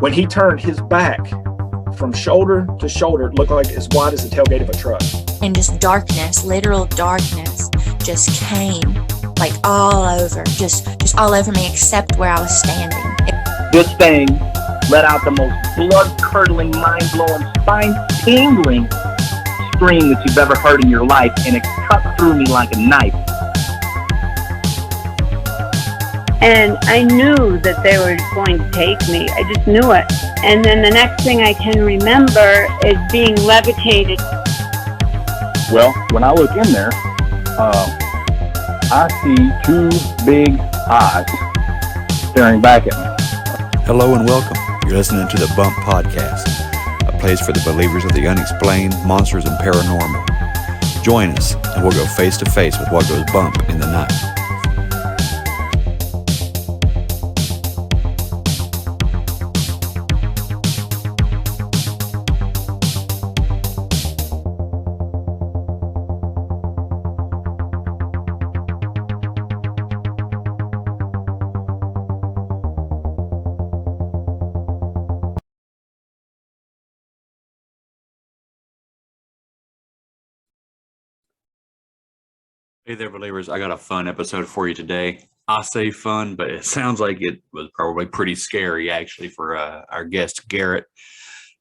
When he turned his back from shoulder to shoulder, it looked like as wide as the tailgate of a truck. And just darkness, literal darkness, just came like all over, just all over me except where I was standing. This thing let out the most blood-curdling, mind-blowing, spine-tingling scream that you've ever heard in your life, and it cut through me like a knife. And I knew that they were going to take me. I just knew it. And then the next thing I can remember is being levitated. Well, when I look in there, I see two big eyes staring back at me. Hello and welcome. You're listening to the Bump Podcast, a place for the believers of the unexplained, monsters, and paranormal. Join us, and we'll go face to face with what goes bump in the night. Hey there, believers. I got a fun episode for you today. I say fun, but it sounds like it was probably pretty scary, actually, for our guest, Garrett.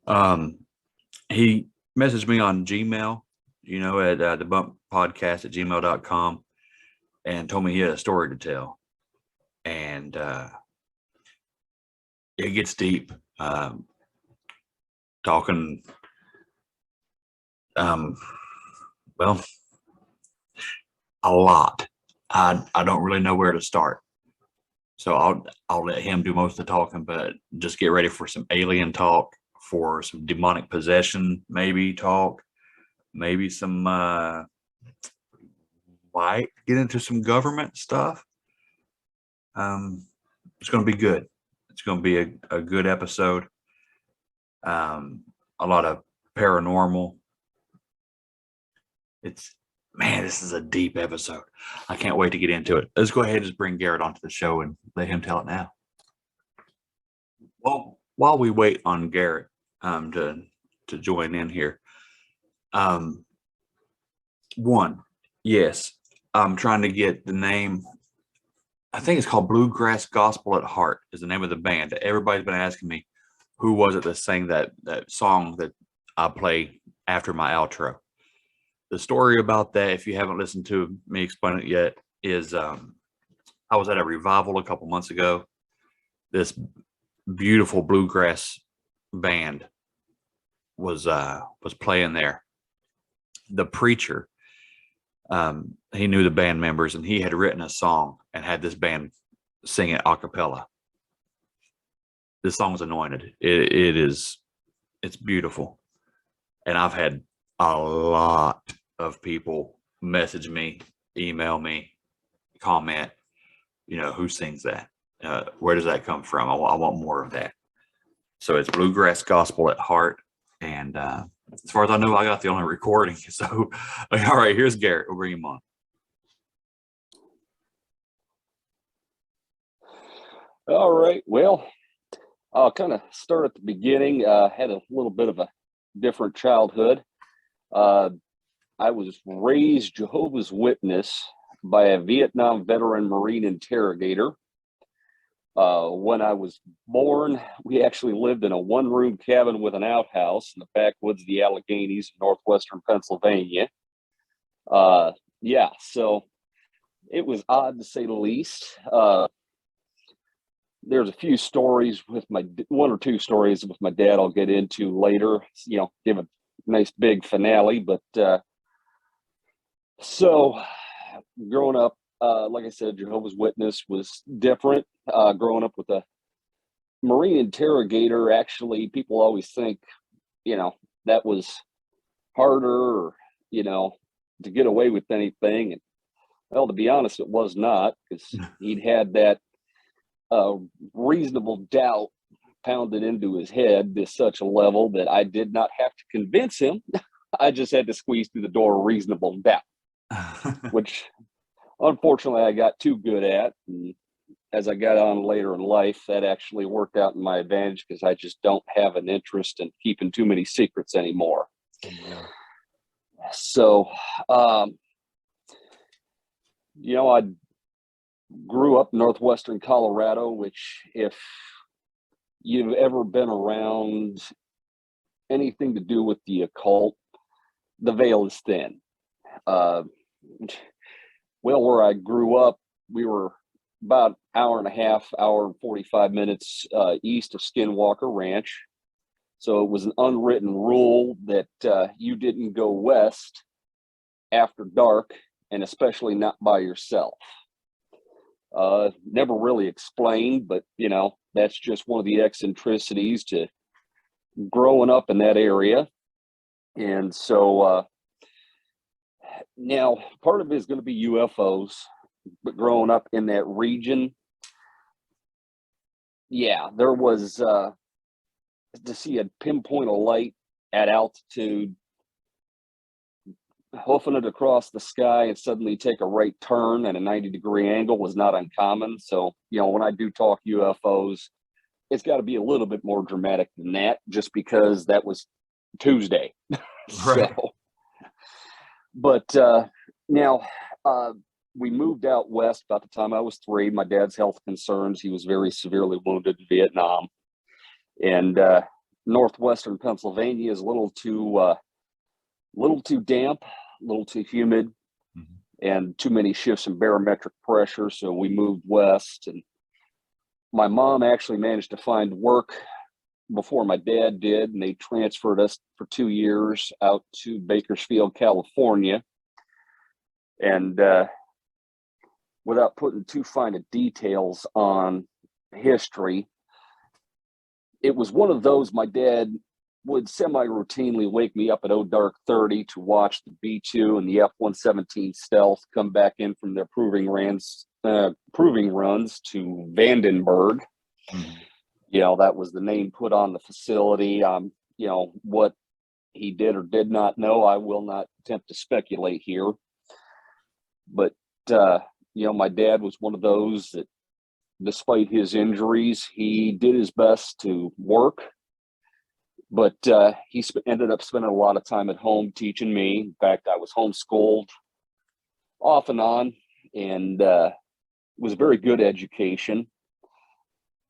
He messaged me on Gmail, at the Bump Podcast at gmail.com, and told me he had a story to tell. And it gets deep. Talking, a lot. I don't really know where to start, so I'll let him do most of the talking. But just get ready for some alien talk, for some demonic possession, maybe talk, maybe some get into some government stuff. It's going to be good. It's going to be a good episode. A lot of paranormal. Man, this is a deep episode. I can't wait to get into it. Let's go ahead and just bring Garrett onto the show and let him tell it now. Well, while we wait on Garrett to join in here, yes, I'm trying to get the name. I think it's called Bluegrass Gospel at Heart is the name of the band. Everybody's been asking me who was it that sang that song that I play after my outro. The story about that, if you haven't listened to me explain it yet, is I was at a revival a couple months ago. This beautiful bluegrass band was playing there. The preacher, he knew the band members, and he had written a song and had this band sing it a cappella. This song's anointed. It's beautiful, and I've had a lot of people message me, email me, comment, who sings that? Where does that come from? I want more of that. So it's Bluegrass Gospel at Heart. And as far as I know, I got the only recording. So, all right, here's Garrett. We'll bring him on. All right. Well, I'll kind of start at the beginning. Had a little bit of a different childhood. I was raised Jehovah's Witness by a Vietnam veteran Marine interrogator. When I was born, we actually lived in a one-room cabin with an outhouse in the backwoods of the Alleghenies, northwestern Pennsylvania. So it was odd to say the least. There's a few stories with one or two stories with my dad I'll get into later, give a nice big finale. But so growing up, like I said, Jehovah's Witness was different. Growing up with a Marine interrogator, actually, people always think, that was harder, to get away with anything. And well, to be honest, it was not, because he'd had that reasonable doubt pounded into his head to such a level that I did not have to convince him. I just had to squeeze through the door reasonable doubt, which unfortunately I got too good at. And as I got on later in life, that actually worked out in my advantage because I just don't have an interest in keeping too many secrets anymore. Yeah. So, you know, I grew up in northwestern Colorado, which, if you've ever been around anything to do with the occult, the veil is thin. Well, where I grew up, we were about hour and 45 minutes east of Skinwalker Ranch. So it was an unwritten rule that you didn't go west after dark, and especially not by yourself. Never really explained, but you know, that's just one of the eccentricities to growing up in that area. And so now part of it is going to be UFOs, but growing up in that region, yeah, there was to see a pinpoint of light at altitude, hoofing it across the sky and suddenly take a right turn at a 90-degree angle was not uncommon. So, you know, when I do talk UFOs, it's got to be a little bit more dramatic than that, just because that was Tuesday. Right. So, but now we moved out west about the time I was 3. My dad's health concerns. He was very severely wounded in Vietnam. And northwestern Pennsylvania is a little too damp, a little too humid, and too many shifts in barometric pressure. So we moved west, and my mom actually managed to find work before my dad did, and they transferred us for 2 years out to Bakersfield, California. And without putting too fine of details on history, it was one of those. My dad would semi-routinely wake me up at dark 30 to watch the B-2 and the F-117 Stealth come back in from their proving runs to Vandenberg. You know, that was the name put on the facility. You know, what he did or did not know, I will not attempt to speculate here. But, you know, my dad was one of those that, despite his injuries, he did his best to work. But he ended up spending a lot of time at home teaching me. In fact, I was homeschooled off and on, and it was a very good education.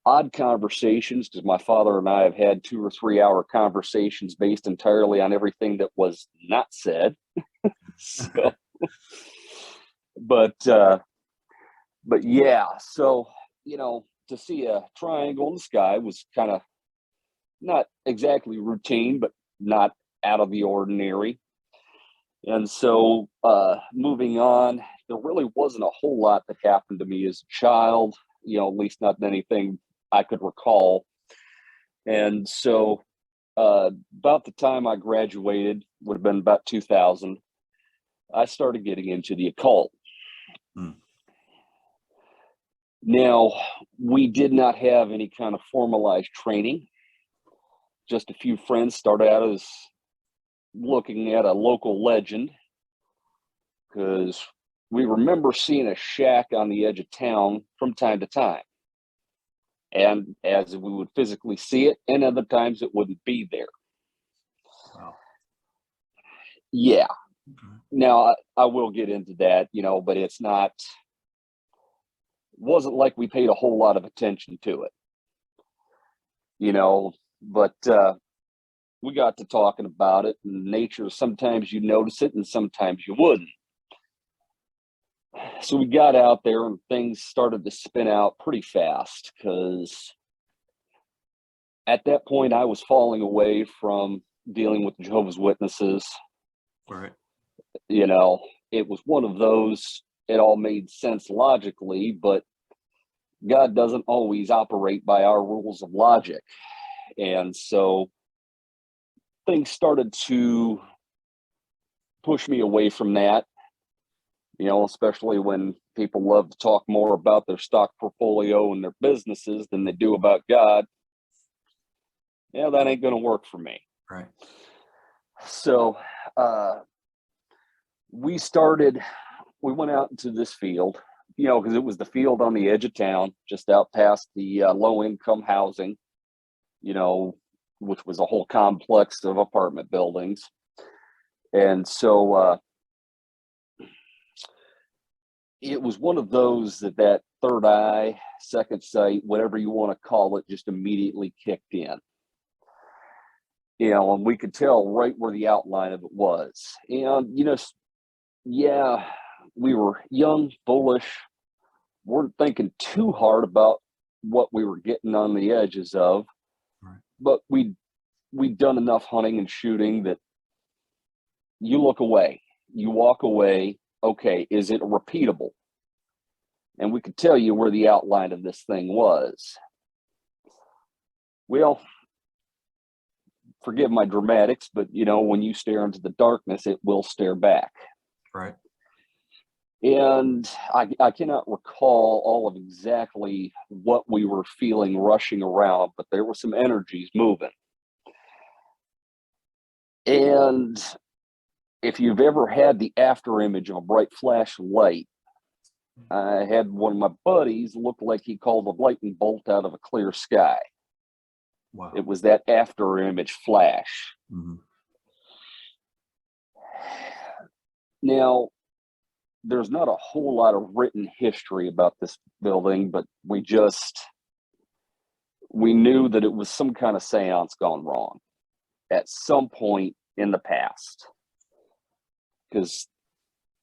Odd conversations, because my father and I have had 2 or 3 hour conversations based entirely on everything that was not said. So, but yeah, so, you know, to see a triangle in the sky was kind of not exactly routine, but not out of the ordinary. And so moving on, there really wasn't a whole lot that happened to me as a child, you know, at least not anything I could recall. And so about the time I graduated, would have been about 2000, I started getting into the occult. Now, we did not have any kind of formalized training. Just a few friends started out as looking at a local legend, because we remember seeing a shack on the edge of town from time to time. And as we would physically see it, and other times it wouldn't be there. Wow. Yeah. Now, I will get into that, you know, but it's not, wasn't like we paid a whole lot of attention to it, you know, but we got to talking about it, and nature, sometimes you notice it and sometimes you wouldn't. So we got out there and things started to spin out pretty fast, because at that point I was falling away from dealing with Jehovah's Witnesses. Right. You know, it was one of those, it all made sense logically, but God doesn't always operate by our rules of logic. And so things started to push me away from that, you know, especially when people love to talk more about their stock portfolio and their businesses than they do about God. Yeah, that ain't going to work for me. Right. So we went out into this field you know, because it was the field on the edge of town, just out past the low-income housing, you know, which was a whole complex of apartment buildings. And so it was one of those that third eye, second sight, whatever you want to call it, just immediately kicked in. You know, and we could tell right where the outline of it was. And, you know, yeah, we were young, foolish, weren't thinking too hard about what we were getting on the edges of. Right. But we'd done enough hunting and shooting that you look away, you walk away. Okay, is it repeatable? And we could tell you where the outline of this thing was. Well, forgive my dramatics, but you know, when you stare into the darkness, it will stare back. Right. And I cannot recall all of exactly what we were feeling rushing around, but there were some energies moving. And if you've ever had the after image of a bright flash of light, I had one of my buddies look like he called a lightning bolt out of a clear sky. Wow. It was that after image flash. Mm-hmm. Now, there's not a whole lot of written history about this building, but we knew that it was some kind of seance gone wrong at some point in the past. Because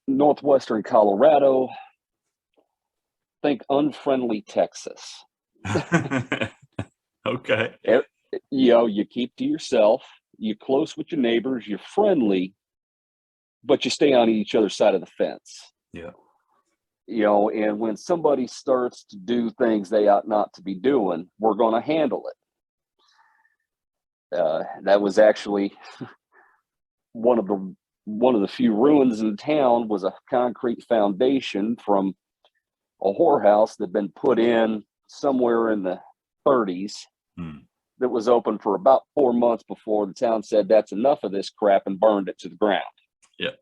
northwestern Colorado, think unfriendly Texas. Okay. You know, you keep to yourself, you're close with your neighbors, you're friendly, but you stay on each other's side of the fence. Yeah. You know, and when somebody starts to do things they ought not to be doing, we're going to handle it. That was actually one of the few ruins in town was a concrete foundation from a whorehouse that had been put in somewhere in the 30s that was open for about 4 months before the town said that's enough of this crap and burned it to the ground. Yeah.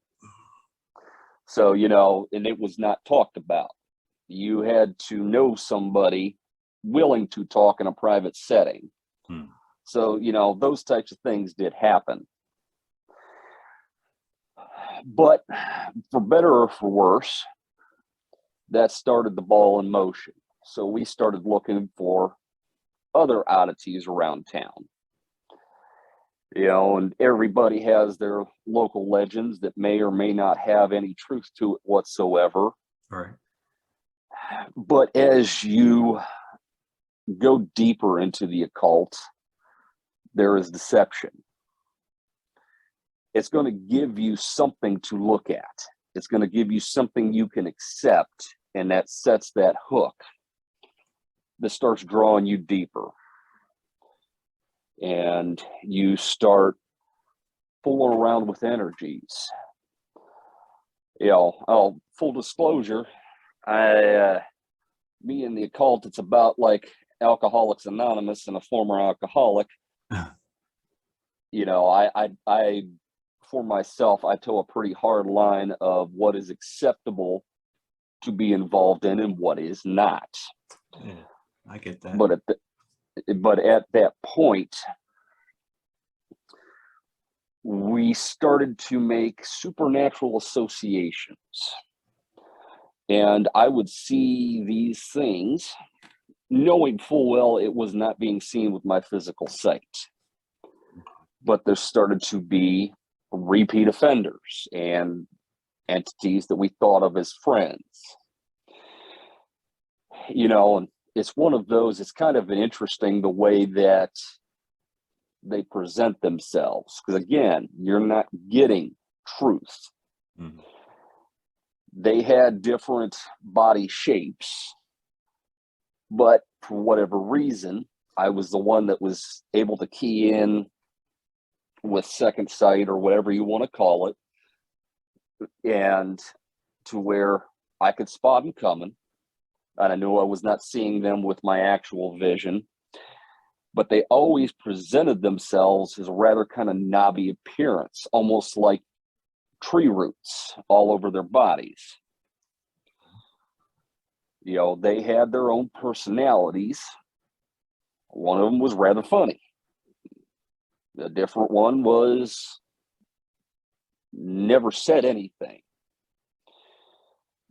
So, you know, and it was not talked about. You had to know somebody willing to talk in a private setting. So, you know, those types of things did happen. But for better or for worse, that started the ball in motion. So we started looking for other oddities around town. You know, and everybody has their local legends that may or may not have any truth to it whatsoever. Right. But as you go deeper into the occult, there is deception. It's going to give you something to look at. It's going to give you something you can accept, and that sets that hook that starts drawing you deeper. And you start fooling around with energies. You know, full disclosure, me and the occult, it's about like Alcoholics Anonymous and a former alcoholic. You know, I for myself, I toe a pretty hard line of what is acceptable to be involved in and what is not. Yeah, I get that. But at that point, we started to make supernatural associations. And I would see these things, knowing full well it was not being seen with my physical sight. But there started to be repeat offenders and entities that we thought of as friends. You know, and it's one of those, it's kind of interesting the way that they present themselves. Because again, you're not getting truth. Mm-hmm. They had different body shapes, but for whatever reason, I was the one that was able to key in with second sight or whatever you want to call it, and to where I could spot them coming. And I knew I was not seeing them with my actual vision, but they always presented themselves as a rather kind of knobby appearance, almost like tree roots all over their bodies. You know, they had their own personalities. One of them was rather funny. The different one was never said anything.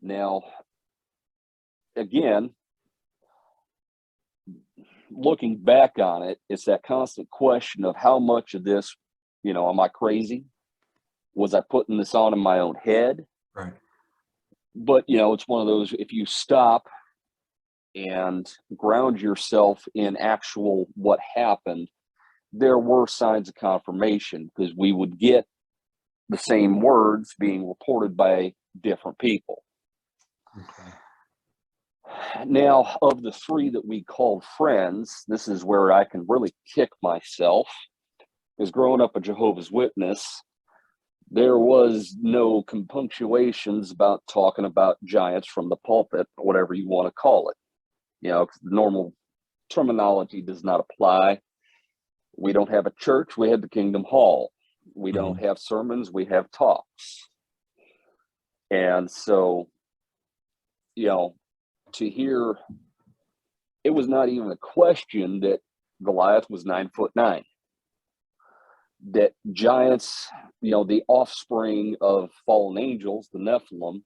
Now, again, looking back on it, it's that constant question of how much of this, you know, am I crazy? Was I putting this on in my own head? Right. But, you know, it's one of those, if you stop and ground yourself in actual what happened, there were signs of confirmation, because we would get the same words being reported by different people. Okay. Now, of the three that we called friends, this is where I can really kick myself, is growing up a Jehovah's Witness, there was no compunctuations about talking about giants from the pulpit, or whatever you want to call it. You know, 'cause the normal terminology does not apply. We don't have a church, we have the Kingdom Hall. We don't have sermons, we have talks. And so, you know, to hear, it was not even a question that Goliath was 9'9", that giants, you know, the offspring of fallen angels, the Nephilim,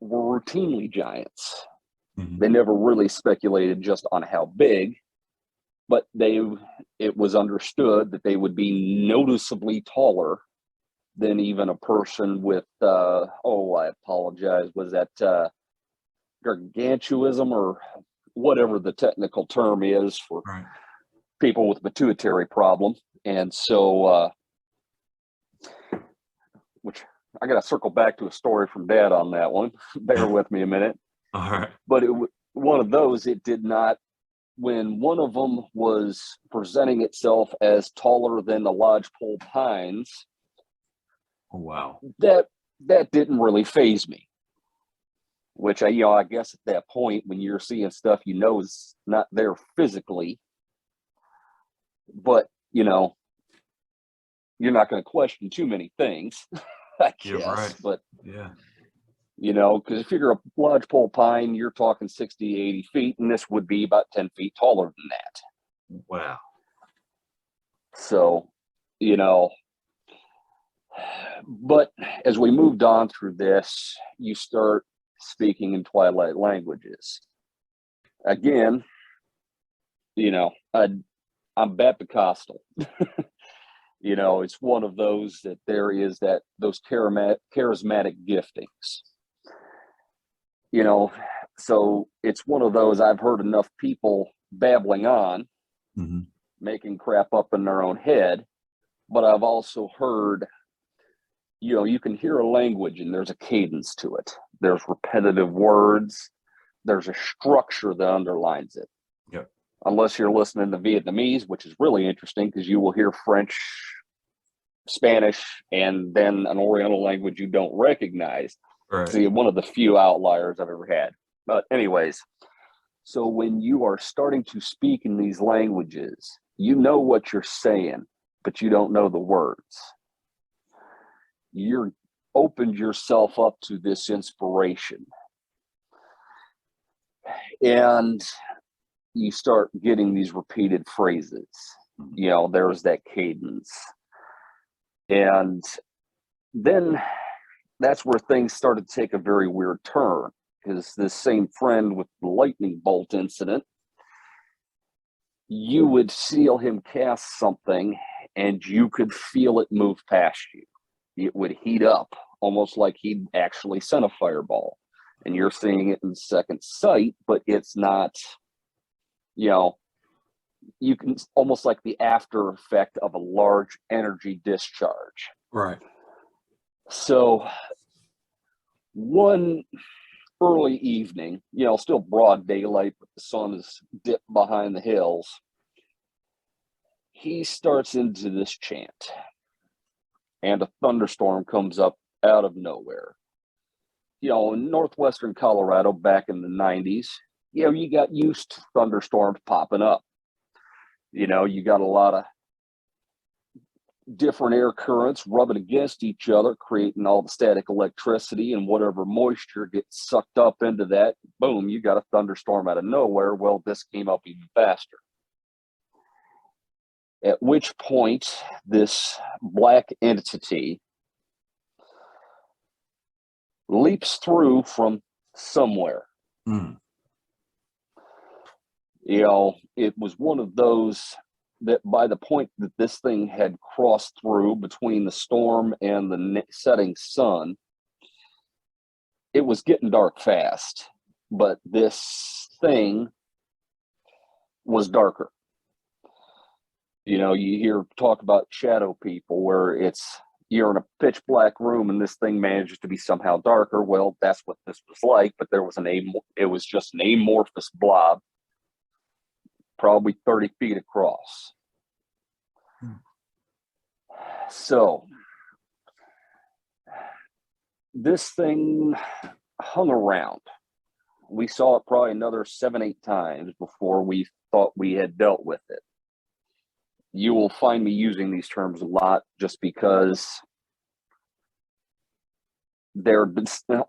were routinely giants. They never really speculated just on how big, but it was understood that they would be noticeably taller than even a person with, I apologize, was that gargantuism, or whatever the technical term is for people with pituitary problem. And so, which I got to circle back to a story from Dad on that one. Bear with me a minute. All right. But one of those, it did not, when one of them was presenting itself as taller than the lodgepole pines. Oh, wow. That didn't really faze me. Which I guess at that point, when you're seeing stuff you know is not there physically, but you know, you're not going to question too many things, I guess. You're right. But yeah, you know, because if you're a lodgepole pine, you're talking 60, 80 feet, and this would be about 10 feet taller than that. Wow. So, you know, but as we moved on through this, you start speaking in twilight languages. Again, you know, I'm Baptist-costal. You know, it's one of those that there is those charismatic giftings. You know, so it's one of those, I've heard enough people babbling on, making crap up in their own head, but I've also heard, you know, you can hear a language and there's a cadence to it. There's repetitive words. There's a structure that underlines it. Yep. Unless you're listening to Vietnamese, which is really interesting, because you will hear French, Spanish, and then an Oriental language you don't recognize. Right. See, one of the few outliers I've ever had. But anyways, so when you are starting to speak in these languages, you know what you're saying, but you don't know the words. You're opened yourself up to this inspiration. And you start getting these repeated phrases. You know, there's that cadence. And then that's where things started to take a very weird turn, because this same friend with the lightning bolt incident, you would see him cast something and you could feel it move past you. It would heat up, almost like he'd actually sent a fireball. And you're seeing it in second sight, but it's not, you know, you can almost like the after effect of a large energy discharge. Right. So one early evening, you know, still broad daylight, but the sun is dipped behind the hills, he starts into this chant, and a thunderstorm comes up out of nowhere. You know, in northwestern Colorado back in the 90s, you know, you got used to thunderstorms popping up. You know, you got a lot of different air currents rubbing against each other, creating all the static electricity, and whatever moisture gets sucked up into that, boom, you got a thunderstorm out of nowhere. Well, this came up even faster. At which point, this black entity leaps through from somewhere. Mm. You know, it was one of those that by the point that this thing had crossed through between the storm and the setting sun, it was getting dark fast. But this thing was darker. You know, you hear talk about shadow people where you're in a pitch black room and this thing manages to be somehow darker. Well, that's what this was like, but it was just an amorphous blob, probably 30 feet across. So this thing hung around. We saw it probably another 7-8 times before we thought we had dealt with it. You will find me using these terms a lot just because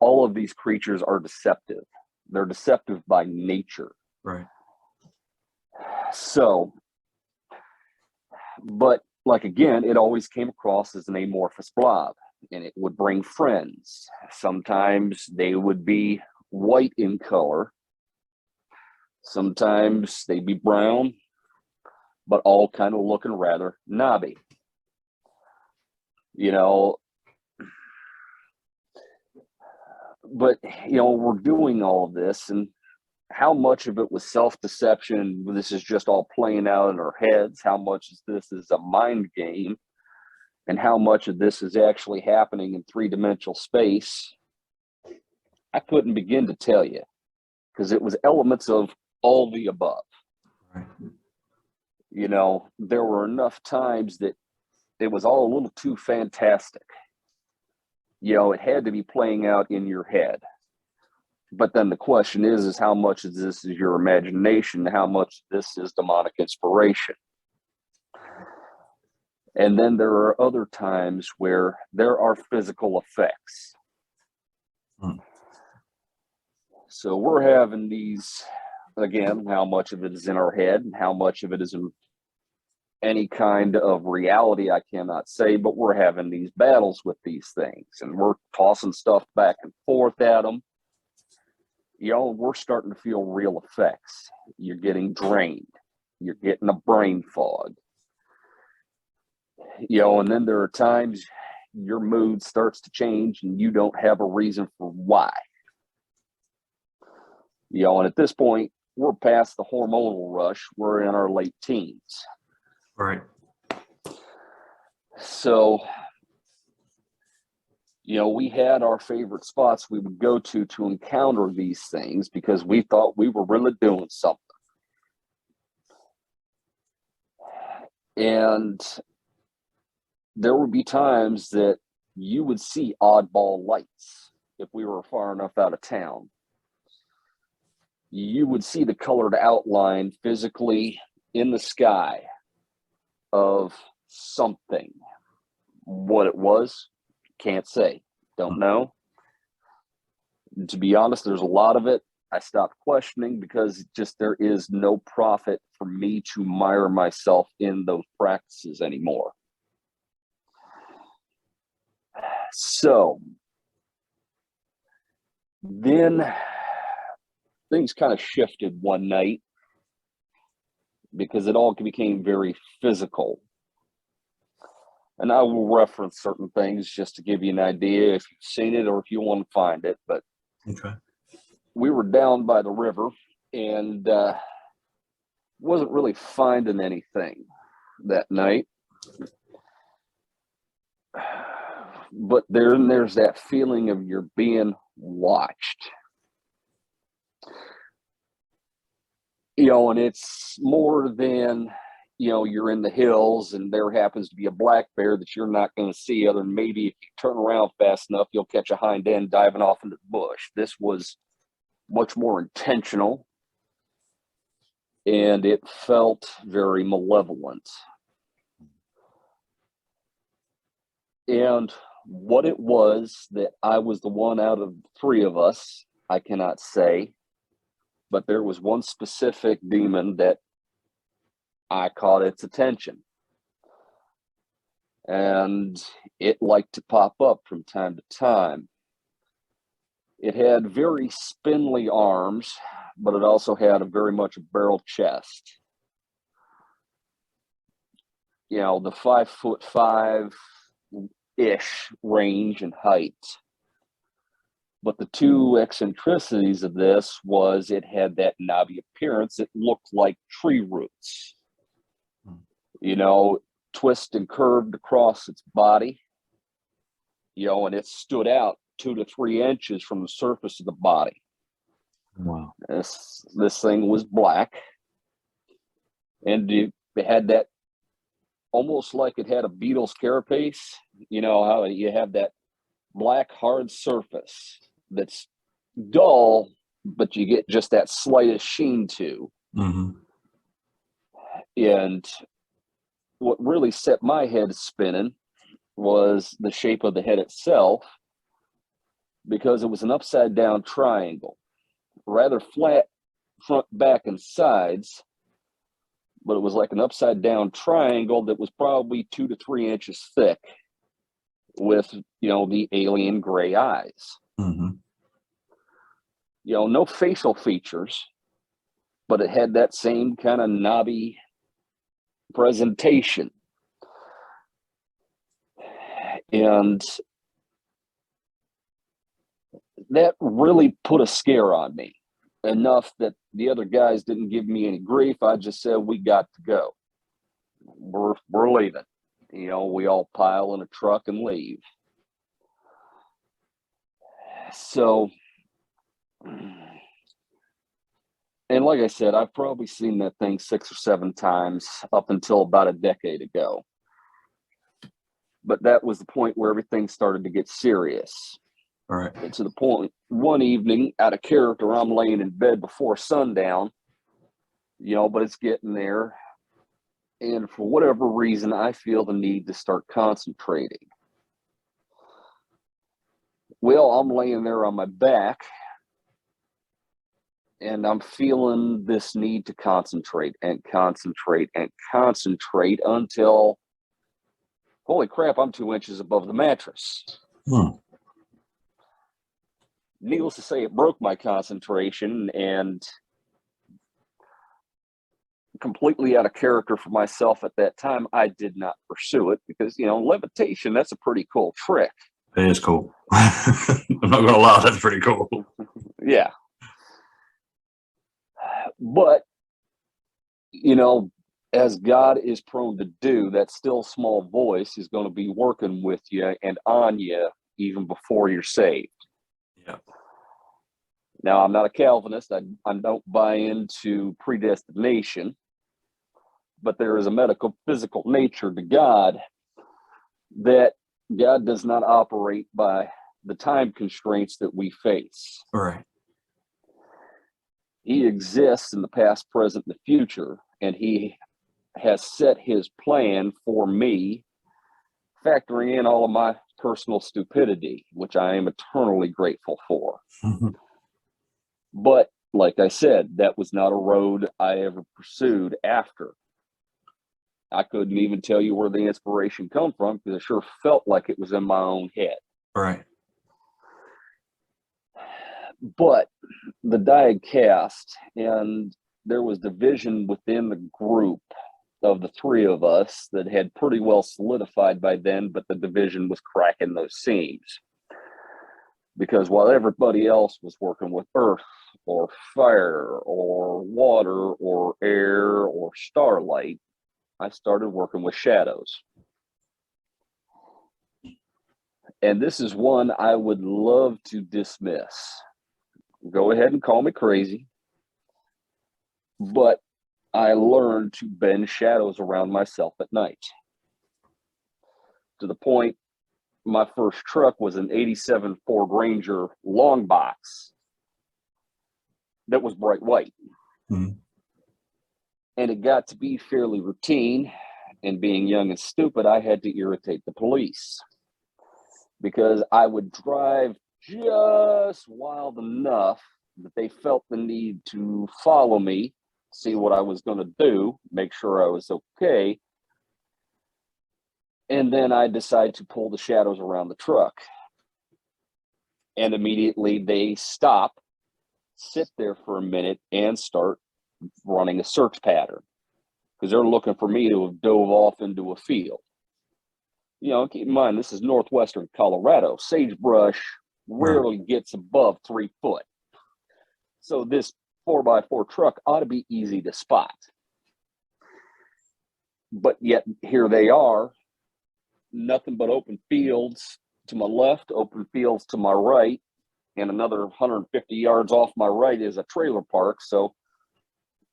all of these creatures are deceptive. They're deceptive by nature. Right. So, but like again, it always came across as an amorphous blob, and it would bring friends. Sometimes they would be white in color. Sometimes they'd be brown, but all kind of looking rather knobby. You know, but, you know, we're doing all of this, and how much of it was self-deception, this is just all playing out in our heads, how much of this is a mind game, and how much of this is actually happening in three-dimensional space, I couldn't begin to tell you, because it was elements of all the above. Right. You know, there were enough times that it was all a little too fantastic. You know, it had to be playing out in your head. But then the question is how much of this is your imagination? How much of this is demonic inspiration? And then there are other times where there are physical effects. So we're having these, again, how much of it is in our head and how much of it is in any kind of reality, I cannot say, but we're having these battles with these things and we're tossing stuff back and forth at them. You know, we're starting to feel real effects. You're getting drained. You're getting a brain fog. You know, and then there are times your mood starts to change and you don't have a reason for why. You know, and at this point, we're past the hormonal rush. We're in our late teens. Right. So, you know, we had our favorite spots we would go to encounter these things because we thought we were really doing something. And there would be times that you would see oddball lights if we were far enough out of town. You would see the colored outline physically in the sky of something. What it was, can't say. Don't know. And to be honest, there's a lot of it I stopped questioning because just there is no profit for me to mire myself in those practices anymore. So then things kind of shifted one night because it all became very physical. And I will reference certain things just to give you an idea if you've seen it or if you want to find it. But okay. We were down by the river and wasn't really finding anything that night. But there's that feeling of you're being watched. You know, and it's more than, you know, you're in the hills and there happens to be a black bear that you're not going to see other than maybe if you turn around fast enough, you'll catch a hind end diving off into the bush. This was much more intentional and it felt very malevolent. And what it was that I was the one out of the three of us, I cannot say. But there was one specific demon that I caught its attention. And it liked to pop up from time to time. It had very spindly arms, but it also had a very much barrel chest. You know, the 5'5" range and height. But the two eccentricities of this was it had that knobby appearance. It looked like tree roots. You know, twist and curved across its body. You know, and it stood out 2 to 3 inches from the surface of the body. Wow. This thing was black. And it had that almost like it had a beetle's carapace. You know how you have that black hard surface that's dull, but you get just that slightest sheen to. Mm-hmm. And what really set my head spinning was the shape of the head itself, because it was an upside down triangle, rather flat front, back, and sides, but it was like an upside down triangle that was probably 2 to 3 inches thick with, you know, the alien gray eyes. Mm-hmm. You know, no facial features, but it had that same kind of knobby presentation. And that really put a scare on me, enough that the other guys didn't give me any grief. I just said, we got to go. We're leaving. You know, we all pile in a truck and leave. So, and like I said, I've probably seen that thing 6 or 7 times up until about a decade ago. But that was the point where everything started to get serious. All right. And to the point, one evening, out of character, I'm laying in bed before sundown, you know, but it's getting there. And for whatever reason, I feel the need to start concentrating. Well, I'm laying there on my back, and I'm feeling this need to concentrate and concentrate and concentrate until, holy crap, I'm 2 inches above the mattress. Needless to say, it broke my concentration, and completely out of character for myself at that time, I did not pursue it because, you know, levitation, that's a pretty cool trick. It is cool. I'm not going to lie, that's pretty cool. Yeah. But, you know, as God is prone to do, that still small voice is going to be working with you and on you even before you're saved. Yeah. Now, I'm not a Calvinist. I don't buy into predestination, but there is a medical, physical nature to God that God does not operate by the time constraints that we face. All right. He exists in the past, present, and the future, and he has set his plan for me, factoring in all of my personal stupidity, which I am eternally grateful for. But like I said, that was not a road I ever pursued after. I couldn't even tell you where the inspiration come from because it sure felt like it was in my own head. Right. But the die had cast, and there was division within the group of the three of us that had pretty well solidified by then, but the division was cracking those seams. Because while everybody else was working with earth or fire or water or air or starlight, I started working with shadows. And this is one I would love to dismiss. Go ahead and call me crazy. But I learned to bend shadows around myself at night. To the point, my first truck was an 87 Ford Ranger long box that was bright white. Mm-hmm. And it got to be fairly routine. And being young and stupid, I had to irritate the police. because I would drive just wild enough that they felt the need to follow me, see what I was going to do, make sure I was okay. And then I decide to pull the shadows around the truck. And immediately they stop, sit there for a minute, and start running a search pattern, because they're looking for me to have dove off into a field. You know, keep in mind, this is northwestern Colorado. Sagebrush rarely gets above 3 foot. So this 4x4 truck ought to be easy to spot. But yet here they are, nothing but open fields to my left, open fields to my right, and another 150 yards off my right is a trailer park. So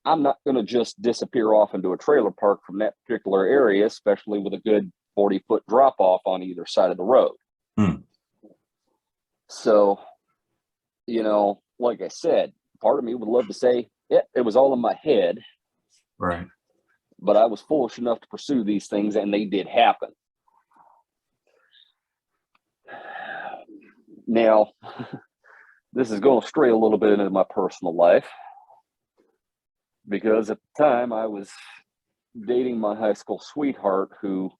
I'm not going to just disappear off into a trailer park from that particular area, especially with a good 40-foot drop off on either side of the road. So, you know, like I said, part of me would love to say, yeah, it was all in my head. Right. But I was foolish enough to pursue these things, and they did happen. Now, this is going to stray a little bit into my personal life, because at the time I was dating my high school sweetheart who,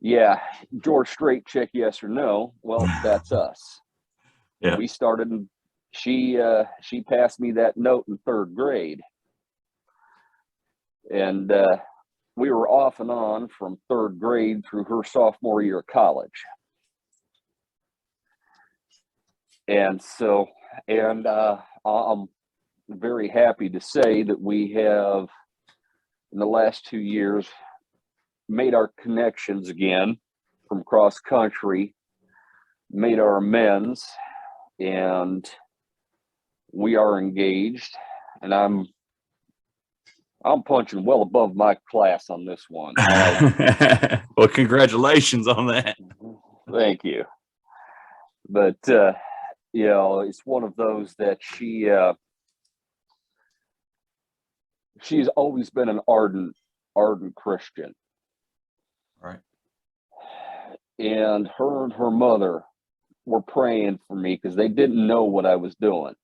yeah, George Strait, chick, yes or no? Well, that's us. Yeah. We started, and she passed me that note in 3rd grade. And we were off and on from 3rd grade through her sophomore year of college. And so, I'm very happy to say that we have, in the last 2 years, made our connections again from cross country, made our amends, and we are engaged. And I'm punching well above my class on this one. Well, congratulations on that. Thank you. But you know, it's one of those that she's always been an ardent Christian. Right. And her mother were praying for me because they didn't know what I was doing,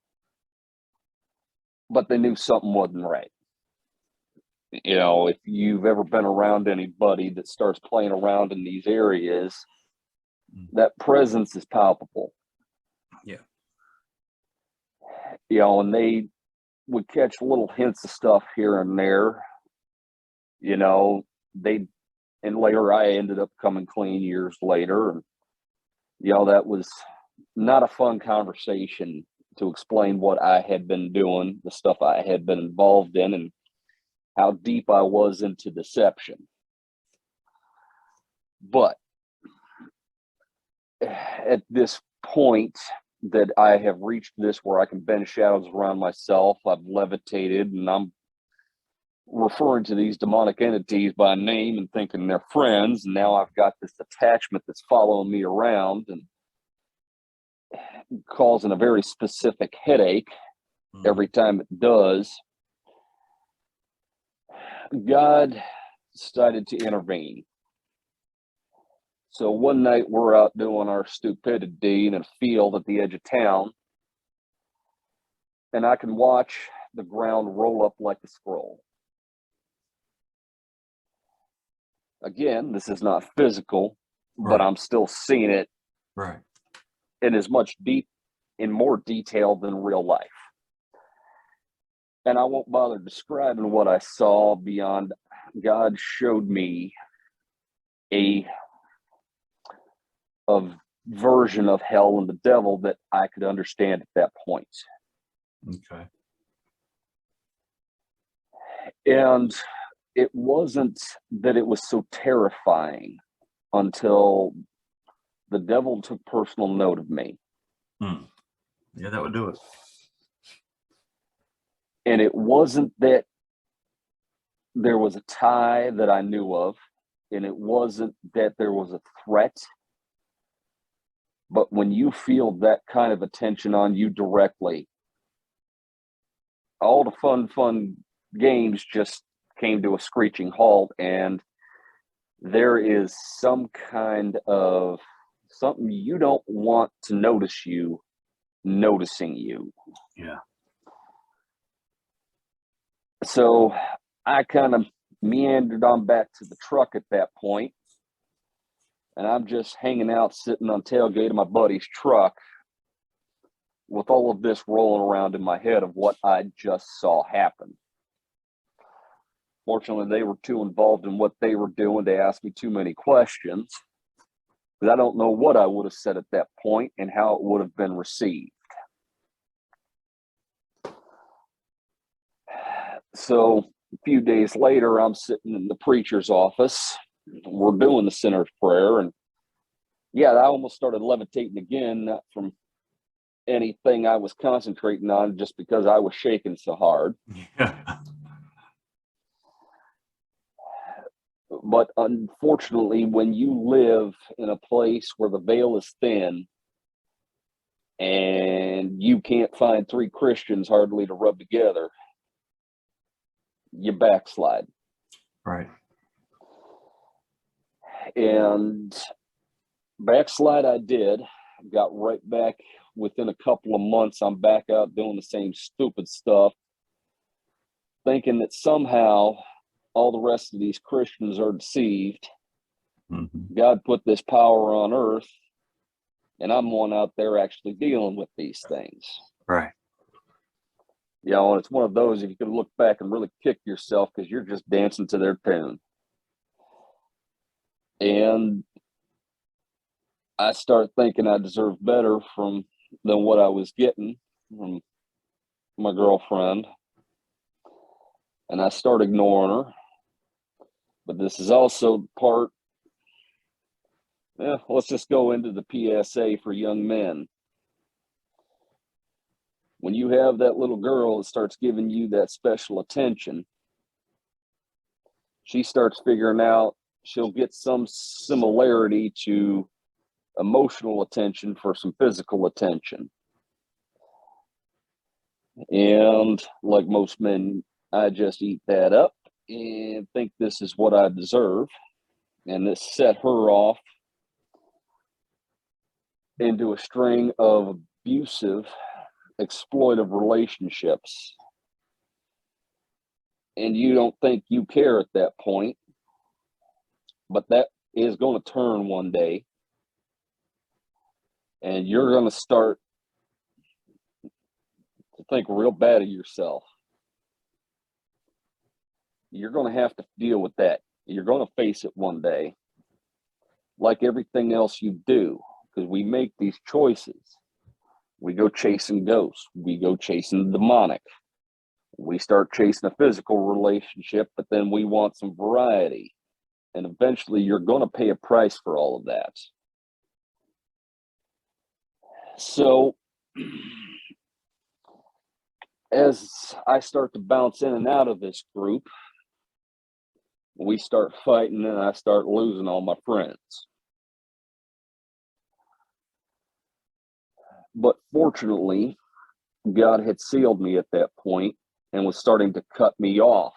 but they knew something wasn't right. You know, if you've ever been around anybody that starts playing around in these areas, that presence is palpable. Yeah. You know, and they would catch little hints of stuff here and there. You know, and later I ended up coming clean years later. And, you know, that was not a fun conversation to explain what I had been doing, the stuff I had been involved in, and how deep I was into deception. But at this point that I have reached this where I can bend shadows around myself, I've levitated, and I'm referring to these demonic entities by name and thinking they're friends. And now I've got this attachment that's following me around and causing a very specific headache every time it does. God decided to intervene. So one night we're out doing our stupidity in a field at the edge of town, and I can watch the ground roll up like a scroll. Again, this is not physical, but I'm still seeing it in as much in more detail than real life. And I won't bother describing what I saw beyond God showed me a version of hell and the devil that I could understand at that point. Okay. And it wasn't that it was so terrifying until the devil took personal note of me. Yeah, that would do it. And it wasn't that there was a tie that I knew of, and it wasn't that there was a threat. But when you feel that kind of attention on you directly, all the fun games just came to a screeching halt, and there is some kind of something you don't want to notice you noticing you. Yeah. So I kind of meandered on back to the truck at that point, and I'm just hanging out, sitting on tailgate of my buddy's truck with all of this rolling around in my head of what I just saw happen. Fortunately, they were too involved in what they were doing to ask me too many questions, because I don't know what I would have said at that point and how it would have been received. So a few days later, I'm sitting in the preacher's office. We're doing the sinner's prayer, and yeah, I almost started levitating again, not from anything I was concentrating on, just because I was shaking so hard. Yeah. But unfortunately, when you live in a place where the veil is thin and you can't find three Christians hardly to rub together, you backslide. Right. And backslide I did. Got right back within a couple of months. I'm back out doing the same stupid stuff, thinking that somehow all the rest of these Christians are deceived. Mm-hmm. God put this power on earth, and I'm one out there actually dealing with these things. Right. You know, and it's one of those, if you could look back and really kick yourself because you're just dancing to their tune. And I start thinking I deserve better than what I was getting from my girlfriend. And I start ignoring her. But this is also part, let's just go into the PSA for young men. When you have that little girl that starts giving you that special attention, she starts figuring out she'll get some similarity to emotional attention for some physical attention. And like most men, I just eat that up and think this is what I deserve. And this set her off into a string of abusive, exploitive relationships. And you don't think you care at that point, but that is going to turn one day. And you're going to start to think real bad of yourself. You're going to have to deal with that. You're going to face it one day, like everything else you do, because we make these choices. We go chasing ghosts. We go chasing the demonic. We start chasing a physical relationship, but then we want some variety. And eventually you're going to pay a price for all of that. So as I start to bounce in and out of this group, we start fighting and I start losing all my friends. But fortunately, God had sealed me at that point and was starting to cut me off.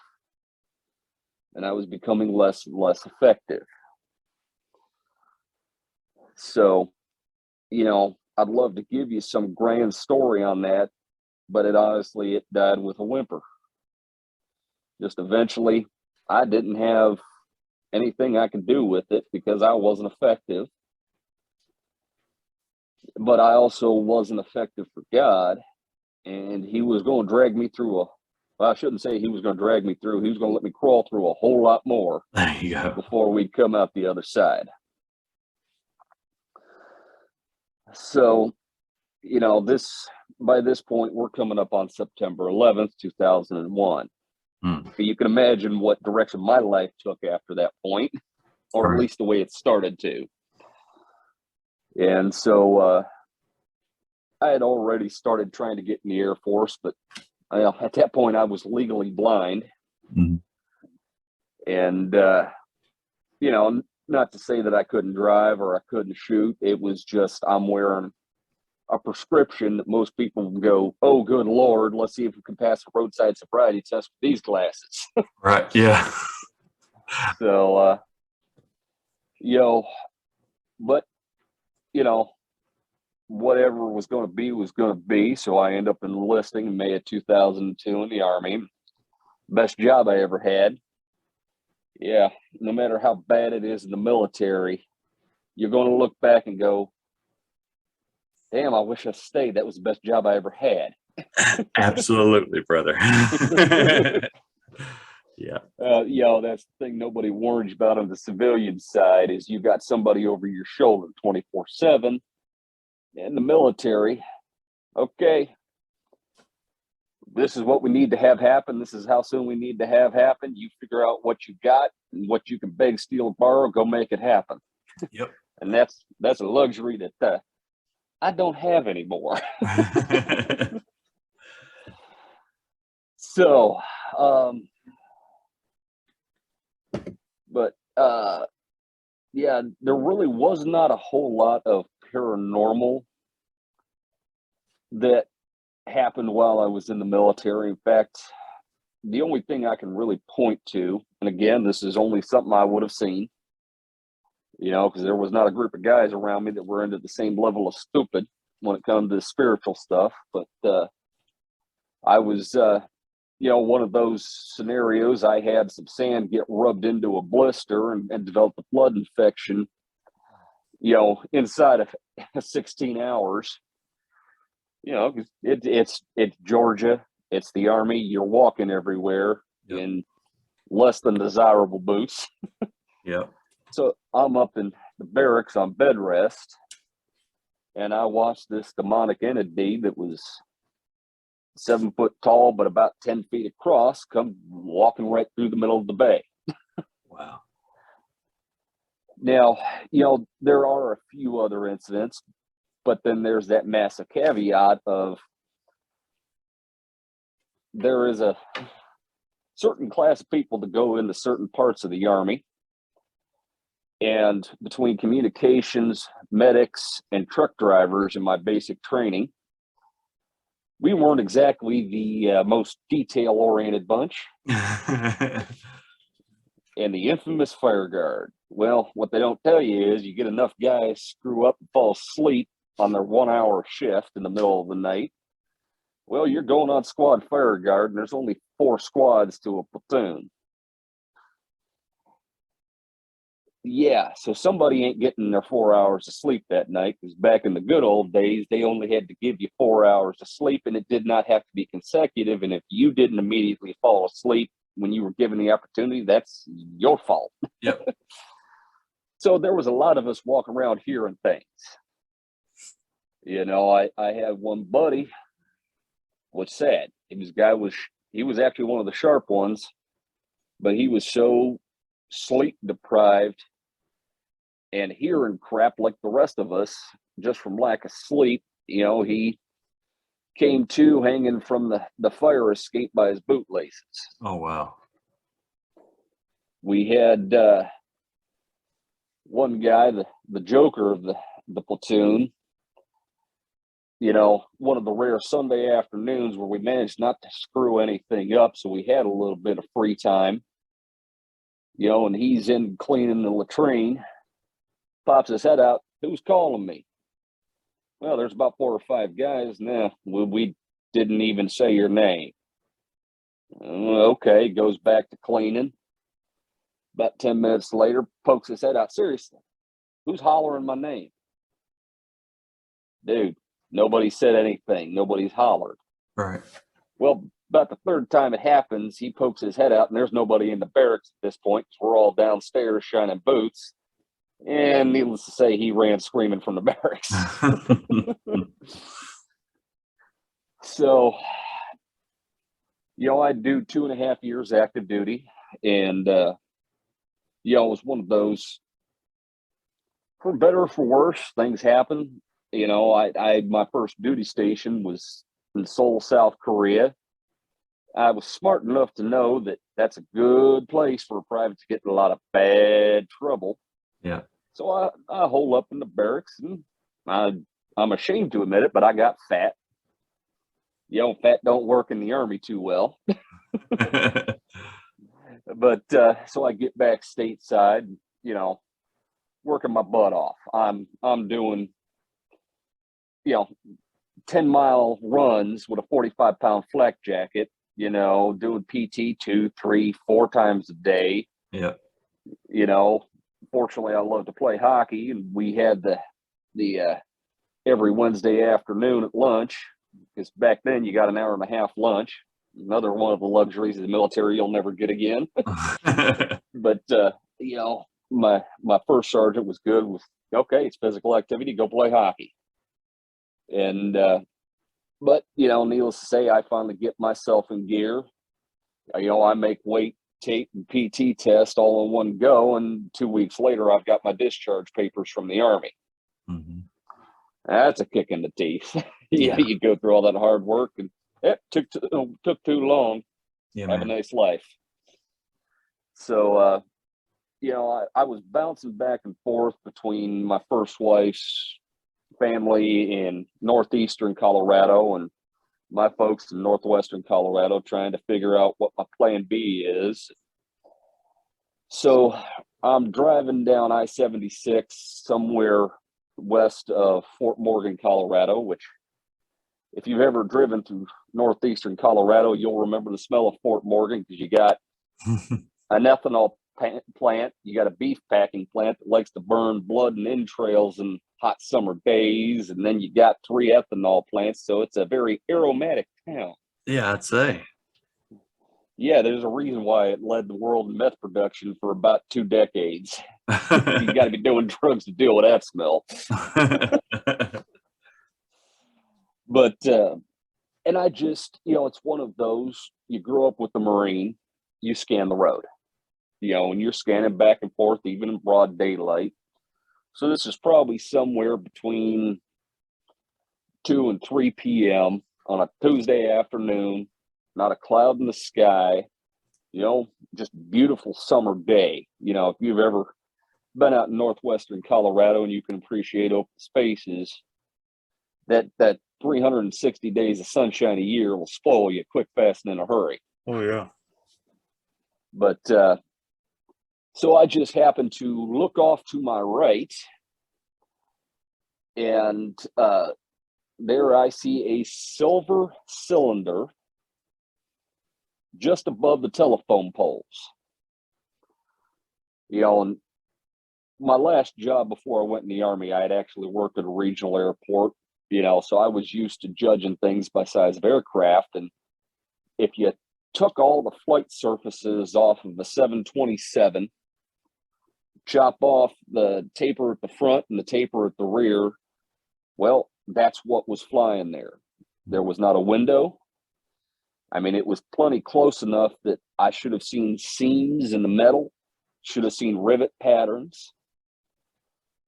And I was becoming less and less effective. So, you know, I'd love to give you some grand story on that, but it died with a whimper. Just eventually, I didn't have anything I could do with it because I wasn't effective. But I also wasn't effective for God, and he was going to drag me through I shouldn't say he was going to drag me through. He was going to let me crawl through a whole lot more There you go. before we'd come out the other side. So, you know, by this point, we're coming up on September 11th, 2001. You can imagine what direction my life took after that point, or Right. at least the way it started to. And so I had already started trying to get in the Air Force, but at that point I was legally blind. Mm-hmm. And, you know, not to say that I couldn't drive or I couldn't shoot. It was just I'm wearing a prescription that most people go, oh, good Lord, let's see if we can pass a roadside sobriety test with these glasses. Right. Yeah. So, you know, but you know, whatever was going to be was going to be. So I ended up enlisting in May of 2002 in the Army. Best job I ever had. Yeah, no matter how bad it is in the military, you're going to look back and go, damn, I wish I stayed. That was the best job I ever had. Absolutely, brother. Yeah. You know, that's the thing nobody warns about on the civilian side is you got somebody over your shoulder 24/7. In the military, okay, this is what we need to have happen. This is how soon we need to have happen. You figure out what you got and what you can beg, steal, or borrow. Go make it happen. Yep. And that's a luxury that I don't have anymore. So, but yeah, there really was not a whole lot of paranormal that happened while I was in the military. In fact, the only thing I can really point to, and again, this is only something I would have seen, you know, because there was not a group of guys around me that were into the same level of stupid when it comes to spiritual stuff. But I was, you know, one of those scenarios. I had some sand get rubbed into a blister and developed a blood infection, you know, inside of 16 hours. You know, it's Georgia, it's the Army. You're walking everywhere in less than desirable boots. Yep. So I'm up in the barracks on bed rest, and I watched this demonic entity that was 7 foot tall, but about 10 feet across, come walking right through the middle of the bay. Wow. Now, you know, there are a few other incidents, but then there's that massive caveat of there is a certain class of people that go into certain parts of the Army. And between communications, medics, and truck drivers in my basic training, we weren't exactly the most detail-oriented bunch. And the infamous fire guard. Well, what they don't tell you is you get enough guys screw up and fall asleep on their 1 hour shift in the middle of the night. Well, you're going on squad fire guard, and there's only 4 squads to a platoon. Yeah, so somebody ain't getting their 4 hours of sleep that night, because back in the good old days, they only had to give you 4 hours of sleep, and it did not have to be consecutive. And if you didn't immediately fall asleep when you were given the opportunity, that's your fault. Yep. So there was a lot of us walking around hearing things. You know, I had one buddy, what's sad, he was actually one of the sharp ones, but he was so sleep deprived and hearing crap like the rest of us just from lack of sleep. You know, he came to hanging from the fire escape by his bootlaces. Oh, wow. We had one guy, the joker of the platoon, you know, one of the rare Sunday afternoons where we managed not to screw anything up, so we had a little bit of free time, you know, and he's in cleaning the latrine, pops his head out, who's calling me? Well, there's about 4 or 5 guys. Nah, we didn't even say your name. Okay, goes back to cleaning. About 10 minutes later, pokes his head out. Seriously, who's hollering my name? Dude, nobody said anything. Nobody's hollered. Right. Well, about the 3rd time it happens, he pokes his head out, and there's nobody in the barracks at this point, because we're all downstairs shining boots. And needless to say, he ran screaming from the barracks. So, you know, I do 2.5 years active duty, and you know, it was one of those, for better or for worse, things happen. You know, I my first duty station was in Seoul, South Korea. I was smart enough to know that that's a good place for a private to get in a lot of bad trouble. Yeah. So I hole up in the barracks, and I'm ashamed to admit it, but I got fat. You know, fat don't work in the Army too well. But so I get back stateside, you know, working my butt off. I'm doing you know, 10-mile runs with a 45-pound flak jacket, you know, doing PT 2, 3, 4 times a day. Yeah. You know, fortunately, I love to play hockey, and we had the every Wednesday afternoon at lunch, because back then you got an hour and a half lunch. Another one of the luxuries of the military you'll never get again. But you know, my first sergeant was good with, okay, it's physical activity, go play hockey. And but you know, needless to say, I finally get myself in gear. You know, I make weight, tape, and PT test all in one go, and 2 weeks later, I've got my discharge papers from the Army. Mm-hmm. That's a kick in the teeth. Yeah. You go through all that hard work, and it took too long. Yeah, Have man. a nice life. So, you know, I was bouncing back and forth between my first wife's family in northeastern Colorado and my folks in northwestern Colorado, trying to figure out what my plan B is. So I'm driving down I-76 somewhere west of Fort Morgan, Colorado, which, if you've ever driven through northeastern Colorado, you'll remember the smell of Fort Morgan, because you got an ethanol plant, you got a beef packing plant that likes to burn blood and entrails in hot summer days, and then you got 3 ethanol plants, so it's a very aromatic town. Yeah, I'd say. Yeah, there's a reason why it led the world in meth production for about 2 decades. You got to be doing drugs to deal with that smell. But and I just, you know, it's one of those, you grow up with the Marine, you scan the road, you know, and you're scanning back and forth even in broad daylight. So this is probably somewhere between 2 and 3 p.m. on a Tuesday afternoon, not a cloud in the sky, you know, just beautiful summer day. You know, if you've ever been out in northwestern Colorado and you can appreciate open spaces, that 360 days of sunshine a year will spoil you quick, fast, and in a hurry. Oh, yeah. But so I just happened to look off to my right, and there I see a silver cylinder just above the telephone poles. You know, and my last job before I went in the Army, I had actually worked at a regional airport, you know, so I was used to judging things by size of aircraft. And if you took all the flight surfaces off of the 727, chop off the taper at the front and the taper at the rear, well, that's what was flying there. There was not a window. I mean, it was plenty close enough that I should have seen seams in the metal, should have seen rivet patterns,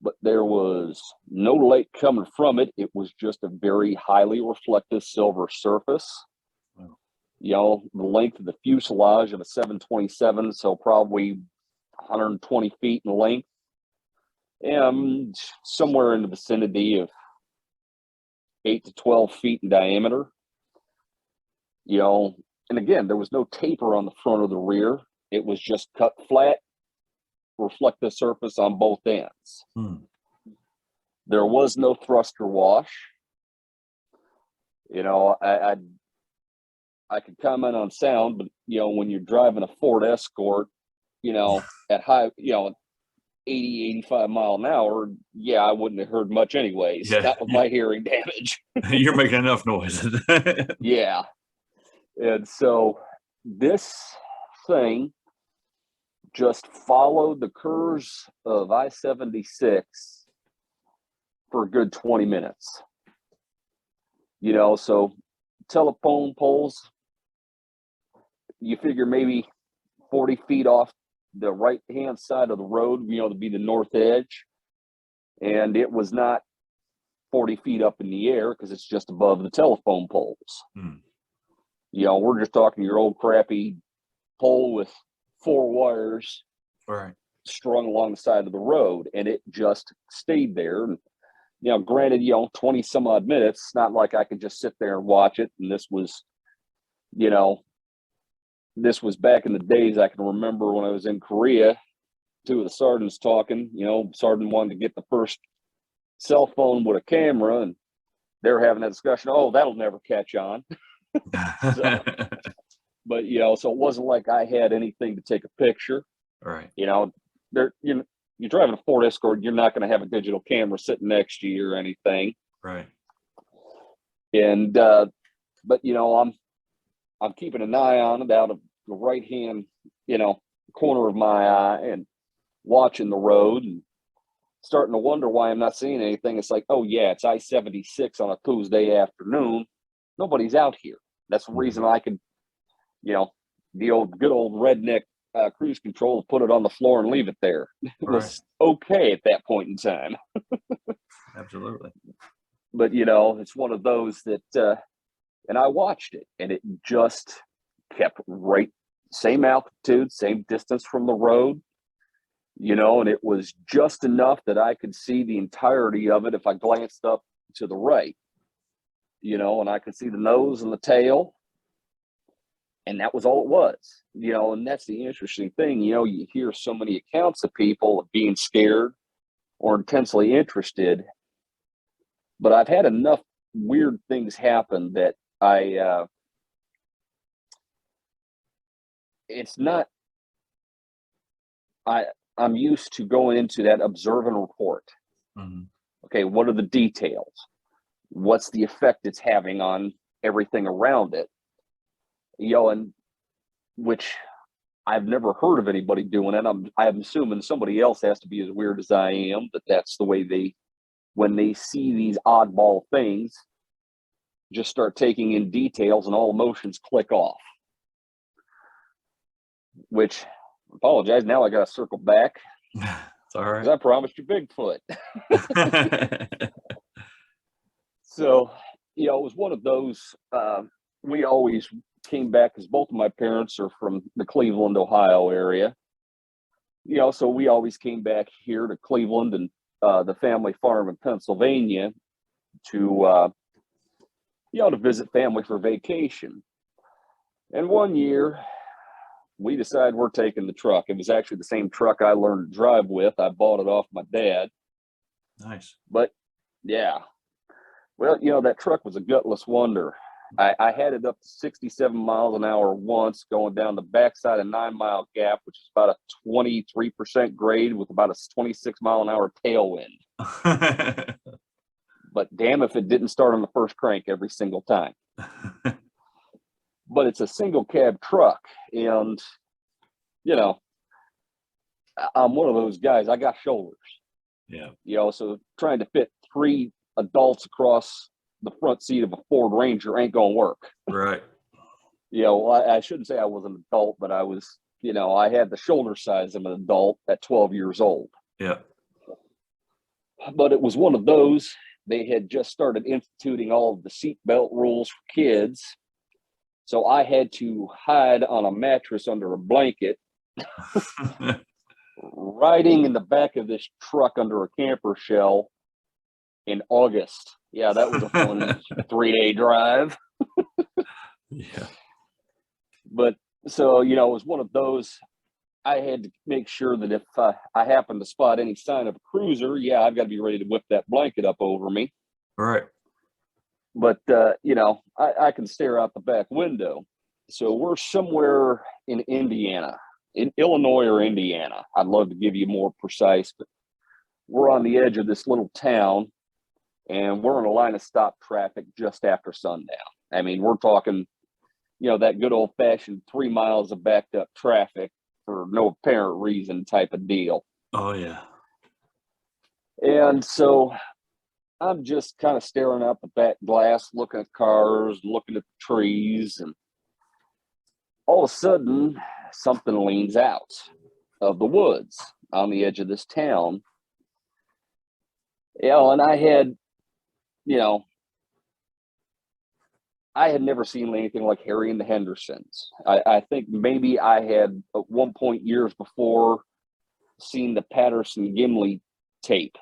but there was no light coming from it. It was just a very highly reflective silver surface. Wow. You know, the length of the fuselage of a 727, so probably 120 feet in length, and somewhere in the vicinity of 8 to 12 feet in diameter. You know, and again, there was no taper on the front or the rear. It was just cut flat, reflective surface on both ends. There was no thruster wash. You know, I could comment on sound, but, you know, when you're driving a Ford Escort, you know, at high, you know, 80, 85 mile an hour, yeah, I wouldn't have heard much anyways. Yeah, Not with my hearing damage. You're making enough noise. Yeah. And so this thing just followed the curves of I-76 for a good 20 minutes. You know, so telephone poles, you figure maybe 40 feet off the right-hand side of the road, you know, to be the north edge. And it was not 40 feet up in the air because it's just above the telephone poles. You know, we're just talking your old crappy pole with 4 wires Right. strung along the side of the road, and it just stayed there. And, you know, granted, you know, 20 some odd minutes, it's not like I could just sit there and watch it. And this was, you know, this was back in the days I can remember when I was in Korea, 2 of the sergeants talking, you know, sergeant wanted to get the first cell phone with a camera, and they're having that discussion. Oh, that'll never catch on. So, but so it wasn't like I had anything to take a picture. Right. You're driving a Ford Escort, you're not going to have a digital camera sitting next to you or anything. Right. And but I'm keeping an eye on it out of the right hand, corner of my eye, and watching the road and starting to wonder why I'm not seeing anything. It's like, oh yeah, it's I-76 on a Tuesday afternoon. Nobody's out here. That's the reason I could, the good old redneck cruise control, put it on the floor and leave it there. It was okay at that point in time. Absolutely. But it's one of those that, and I watched it, and it just kept right, same altitude, same distance from the road, and it was just enough that I could see the entirety of it if I glanced up to the right, and I could see the nose and the tail. And that was all it was, and that's the interesting thing. You hear so many accounts of people being scared or intensely interested, but I've had enough weird things happen that I'm used to going into that observe and report. Mm-hmm. Okay, what are the details? What's the effect it's having on everything around it? And which I've never heard of anybody doing it. I'm assuming somebody else has to be as weird as I am, but that's the way when they see these oddball things, just start taking in details and all emotions click off. Which, I apologize, now I got to circle back. It's all right. Because I promised you Bigfoot. So, it was one of those, we always came back, because both of my parents are from the Cleveland, Ohio area. So we always came back here to Cleveland and the family farm in Pennsylvania to visit family for vacation. And one year, we decided we're taking the truck. It was actually the same truck I learned to drive with. I bought it off my dad. Nice. But yeah, well, that truck was a gutless wonder. I had it up to 67 miles an hour once, going down the backside of 9 Mile Gap, which is about a 23% grade with about a 26 mile an hour tailwind. But damn if it didn't start on the first crank every single time. But it's a single cab truck. And, I'm one of those guys, I got shoulders. Yeah. So trying to fit 3 adults across the front seat of a Ford Ranger ain't gonna work. Right. I shouldn't say I was an adult, but I was, I had the shoulder size of an adult at 12 years old. Yeah. But it was one of those, they had just started instituting all of the seatbelt rules for kids. So I had to hide on a mattress under a blanket, riding in the back of this truck under a camper shell in August. Yeah, that was a fun 3-day drive. Yeah. But so, it was one of those, I had to make sure that if I happened to spot any sign of a cruiser, I've got to be ready to whip that blanket up over me. Right. But, I can stare out the back window. So we're somewhere in Indiana, in Illinois or Indiana. I'd love to give you more precise, but we're on the edge of this little town. And we're in a line of stop traffic just after sundown. I mean, we're talking, that good old fashioned 3 miles of backed up traffic for no apparent reason type of deal. Oh, yeah. And so I'm just kind of staring out the back glass, looking at cars, looking at the trees. And all of a sudden, something leans out of the woods on the edge of this town. And I had, I had never seen anything like Harry and the Hendersons. I think maybe I had at one point years before seen the Patterson-Gimli tape,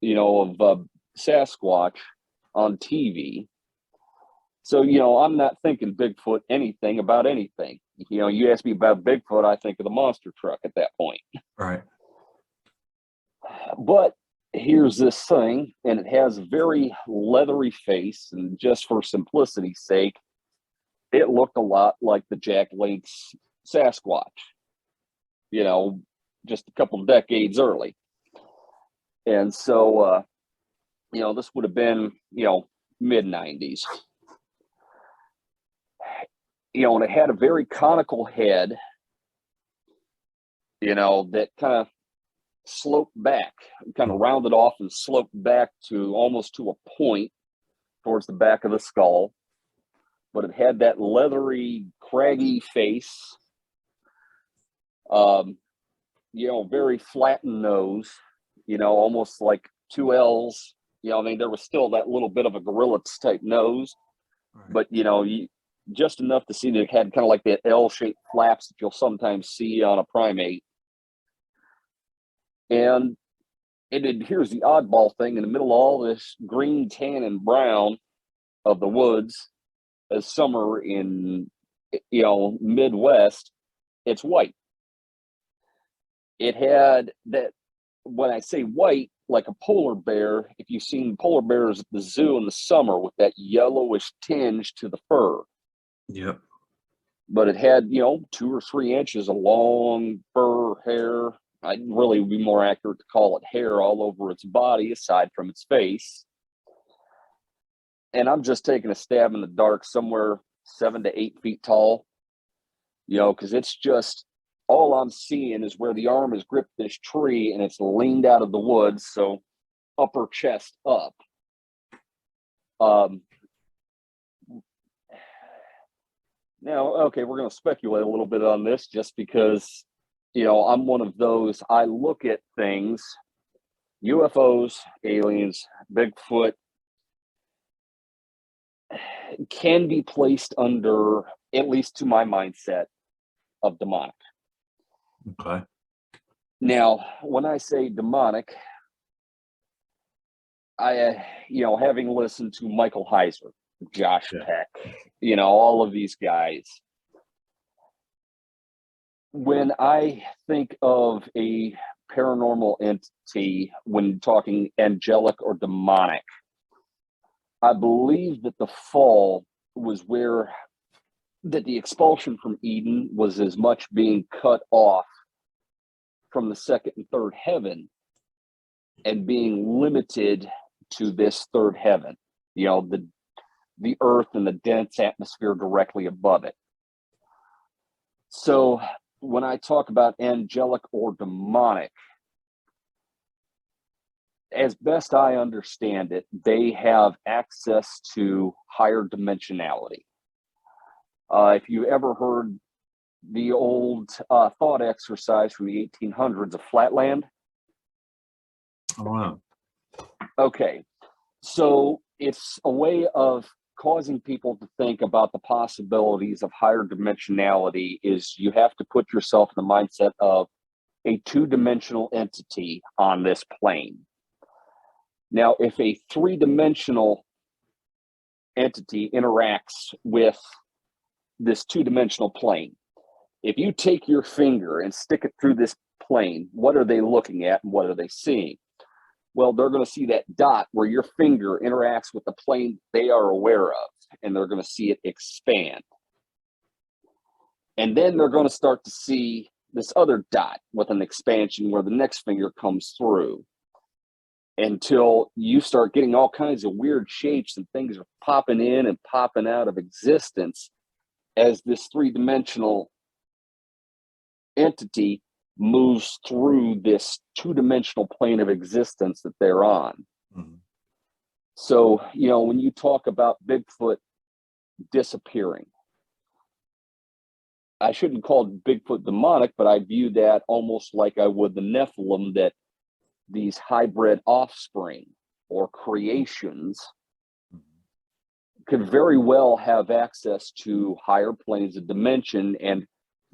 of Sasquatch on TV. So, I'm not thinking Bigfoot anything about anything. You ask me about Bigfoot, I think of the monster truck at that point. Right. But here's this thing, and it has a very leathery face, and just for simplicity's sake, it looked a lot like the Jack Link's Sasquatch, you know, just a couple decades early. And so, you know, this would have been, you know, mid-90s. You know, and it had a very conical head, you know, that kind of sloped back, kind of rounded off and sloped back to almost to a point towards the back of the skull. But it had that leathery, craggy face, you know, very flattened nose, you know, almost like two L's. You know, I mean, there was still that little bit of a gorilla type nose, Right. but, you know, just enough to see that it had kind of like that L-shaped flaps that you'll sometimes see on a primate. And here's the oddball thing: in the middle of all this green, tan, and brown of the woods, as summer in, you know, Midwest, it's white. It had that, when I say white, like a polar bear, if you've seen polar bears at the zoo in the summer with that yellowish tinge to the fur. Yep. But it had, you know, 2 or 3 inches of long fur hair. I'd really be more accurate to call it hair all over its body, aside from its face. And I'm just taking a stab in the dark, somewhere 7 to 8 feet tall, you know, because it's just, all I'm seeing is where the arm has gripped this tree and it's leaned out of the woods, so upper chest up. Now, okay, we're going to speculate a little bit on this just because, you know, I'm one of those, I look at things, UFOs, aliens, Bigfoot, can be placed under, at least to my mindset, of demonic. Okay. Now, when I say demonic, I, you know, having listened to Michael Heiser, Josh Peck, you know, all of these guys, when I think of a paranormal entity, when talking angelic or demonic, I believe that the fall was where that the expulsion from Eden was as much being cut off from the second and third heaven and being limited to this third heaven, you know, the earth and the dense atmosphere directly above it. So when I talk about angelic or demonic, as best I understand it, they have access to higher dimensionality. If you ever heard the old thought exercise from the 1800s of Flatland. Oh, wow. Okay, so it's a way of causing people to think about the possibilities of higher dimensionality. Is you have to put yourself in the mindset of a 2-dimensional entity on this plane. Now, if a 3-dimensional entity interacts with this 2-dimensional plane, if you take your finger and stick it through this plane, what are they looking at and what are they seeing? Well, they're going to see that dot where your finger interacts with the plane they are aware of, and they're going to see it expand. And then they're going to start to see this other dot with an expansion where the next finger comes through, until you start getting all kinds of weird shapes and things are popping in and popping out of existence as this 3-dimensional entity moves through this 2-dimensional plane of existence that they're on. Mm-hmm. So, you know, when you talk about Bigfoot disappearing, I shouldn't call Bigfoot demonic, but I view that almost like I would the Nephilim, that these hybrid offspring or creations could very well have access to higher planes of dimension and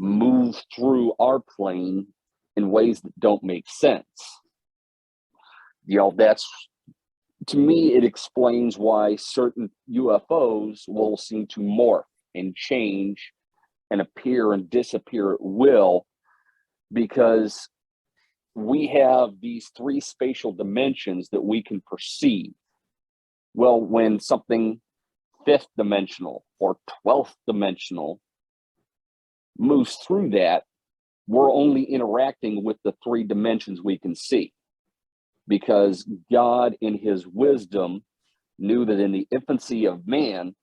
move through our plane in ways that don't make sense. You know, that's, to me, it explains why certain UFOs will seem to morph and change and appear and disappear at will, because we have these 3 spatial dimensions that we can perceive. Well, when something 5th dimensional or 12th dimensional moves through that, we're only interacting with the 3 dimensions we can see, because God in his wisdom knew that in the infancy of man,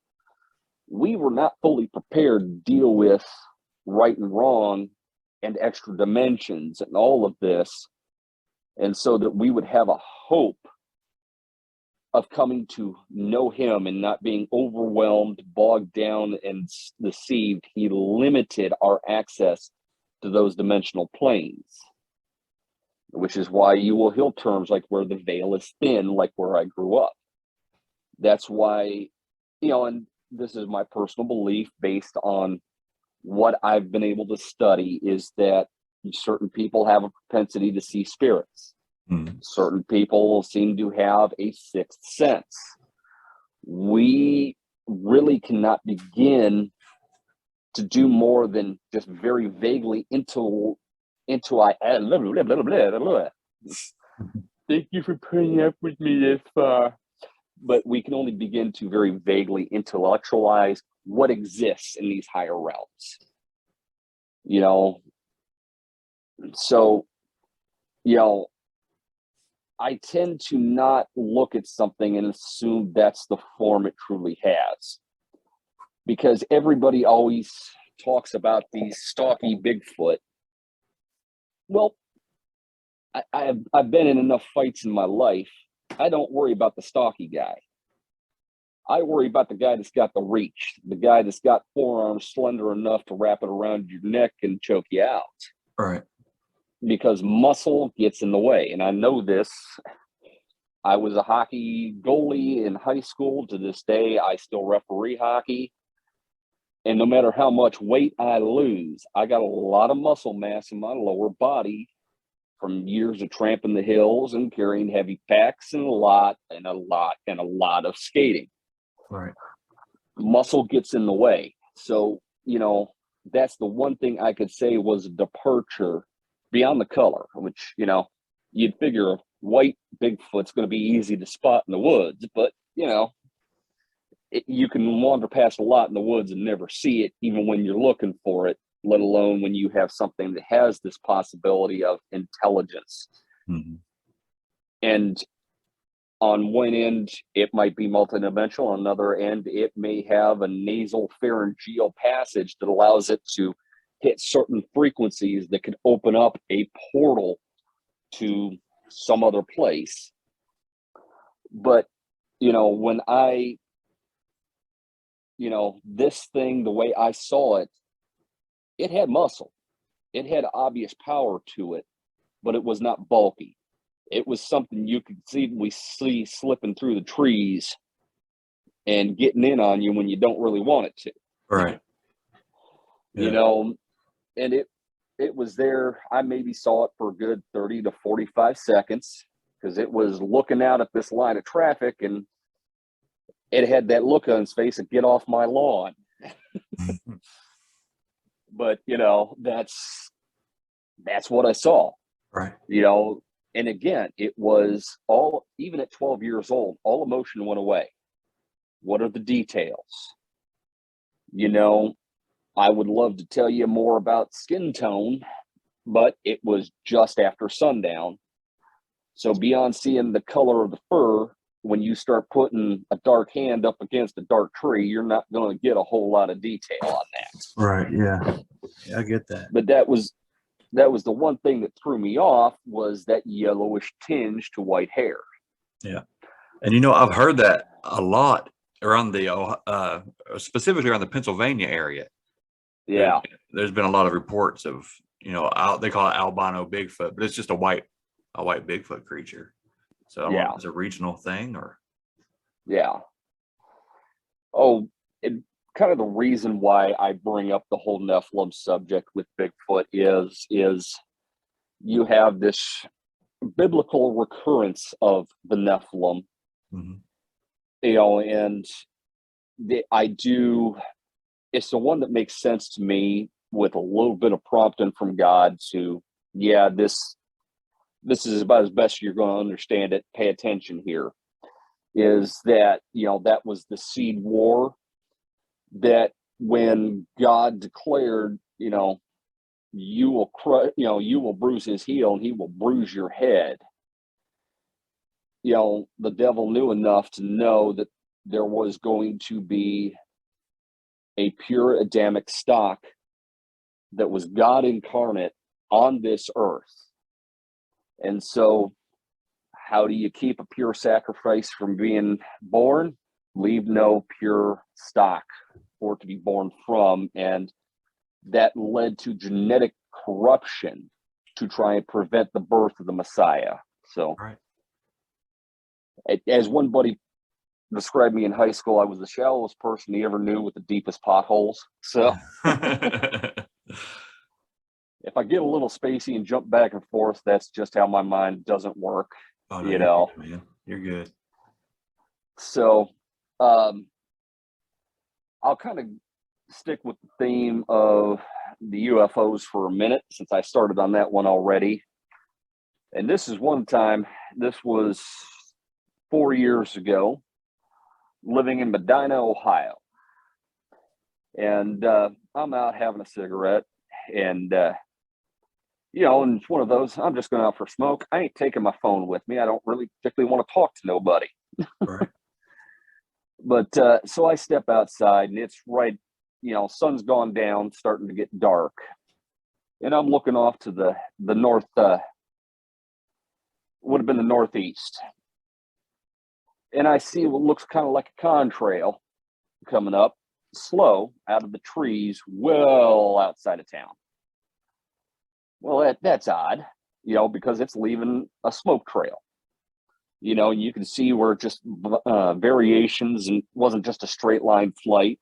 we were not fully prepared to deal with right and wrong and extra dimensions and all of this. And so that we would have a hope of coming to know him and not being overwhelmed, bogged down, and deceived, he limited our access to those dimensional planes, which is why you will hear terms like where the veil is thin, like where I grew up. That's why, and this is my personal belief based on what I've been able to study, is that certain people have a propensity to see spirits. Certain people seem to have a 6th sense. We really cannot begin to do more than just very vaguely into Thank you for putting up with me this far. But we can only begin to very vaguely intellectualize what exists in these higher realms. So, I tend to not look at something and assume that's the form it truly has, because everybody always talks about these stocky Bigfoot. Well, I've been in enough fights in my life. I don't worry about the stocky guy. I worry about the guy that's got the reach, the guy that's got forearms slender enough to wrap it around your neck and choke you out. Right. Because muscle gets in the way. And I know this. I was a hockey goalie in high school. To this day, I still referee hockey. And no matter how much weight I lose, I got a lot of muscle mass in my lower body from years of tramping the hills and carrying heavy packs and a lot of skating. Right. Muscle gets in the way. So, that's the one thing I could say was a departure beyond the color, which, you'd figure a white Bigfoot's going to be easy to spot in the woods, but, you can wander past a lot in the woods and never see it, even when you're looking for it, let alone when you have something that has this possibility of intelligence. And on one end, it might be multidimensional. On another end, it may have a nasal pharyngeal passage that allows it to hit certain frequencies that could open up a portal to some other place. But, when this thing, the way I saw it, it had muscle. It had obvious power to it, but it was not bulky. It was something you could see slipping through the trees and getting in on you when you don't really want it to. Right. Yeah. And it was there. I maybe saw it for a good 30 to 45 seconds because it was looking out at this line of traffic, and it had that look on its face of get off my lawn. But, that's what I saw. Right. And again, it was all, even at 12 years old, all emotion went away. What are the details? I would love to tell you more about skin tone, but it was just after sundown. So beyond seeing the color of the fur, when you start putting a dark hand up against a dark tree, you're not going to get a whole lot of detail on that. Right. Yeah. I get that. But that was the one thing that threw me off, was that yellowish tinge to white hair. Yeah. And I've heard that a lot around the specifically around the Pennsylvania area. Yeah. There's been a lot of reports of, they call it albino Bigfoot, but it's just a white Bigfoot creature. So I don't know if it's a regional thing or. Yeah. Oh, and kind of the reason why I bring up the whole Nephilim subject with Bigfoot is you have this biblical recurrence of the Nephilim, and it's the one that makes sense to me with a little bit of prompting from God to, this this is about as best you're going to understand it. Pay attention here. Is that, that was the seed war, that when God declared, you will bruise his heel and he will bruise your head. The devil knew enough to know that there was going to be a pure Adamic stock that was God incarnate on this earth. And so how do you keep a pure sacrifice from being born? Leave no pure stock for it to be born from. And that led to genetic corruption to try and prevent the birth of the Messiah. So, Right. As one buddy described me in high school, I was the shallowest person he ever knew with the deepest potholes. So if I get a little spacey and jump back and forth, that's just how my mind doesn't work. Oh, you know. You're good, man. You're good. So I'll kind of stick with the theme of the UFOs for a minute, since I started on that one already. And this is one time, this was 4 years ago, living in Medina, Ohio. And I'm out having a cigarette, and and it's one of those, I'm just going out for a smoke. I ain't taking my phone with me. I don't really particularly want to talk to nobody. Right. But so I step outside, and it's right, sun's gone down, starting to get dark. And I'm looking off to the north, would have been the northeast. And I see what looks kind of like a contrail coming up slow out of the trees well outside of town. Well, that's odd, because it's leaving a smoke trail. You can see where just variations, and wasn't just a straight line flight.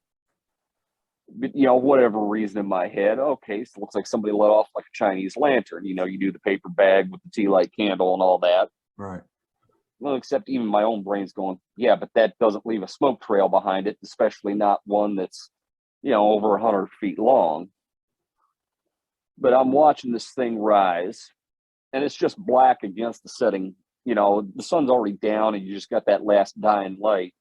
But, whatever reason in my head, okay, so it looks like somebody let off like a Chinese lantern. You do the paper bag with the tea light candle and all that. Right. Well, except even my own brain's going, yeah, but that doesn't leave a smoke trail behind it, especially not one that's, over 100 feet long. But I'm watching this thing rise, and it's just black against the setting. The sun's already down, and you just got that last dying light.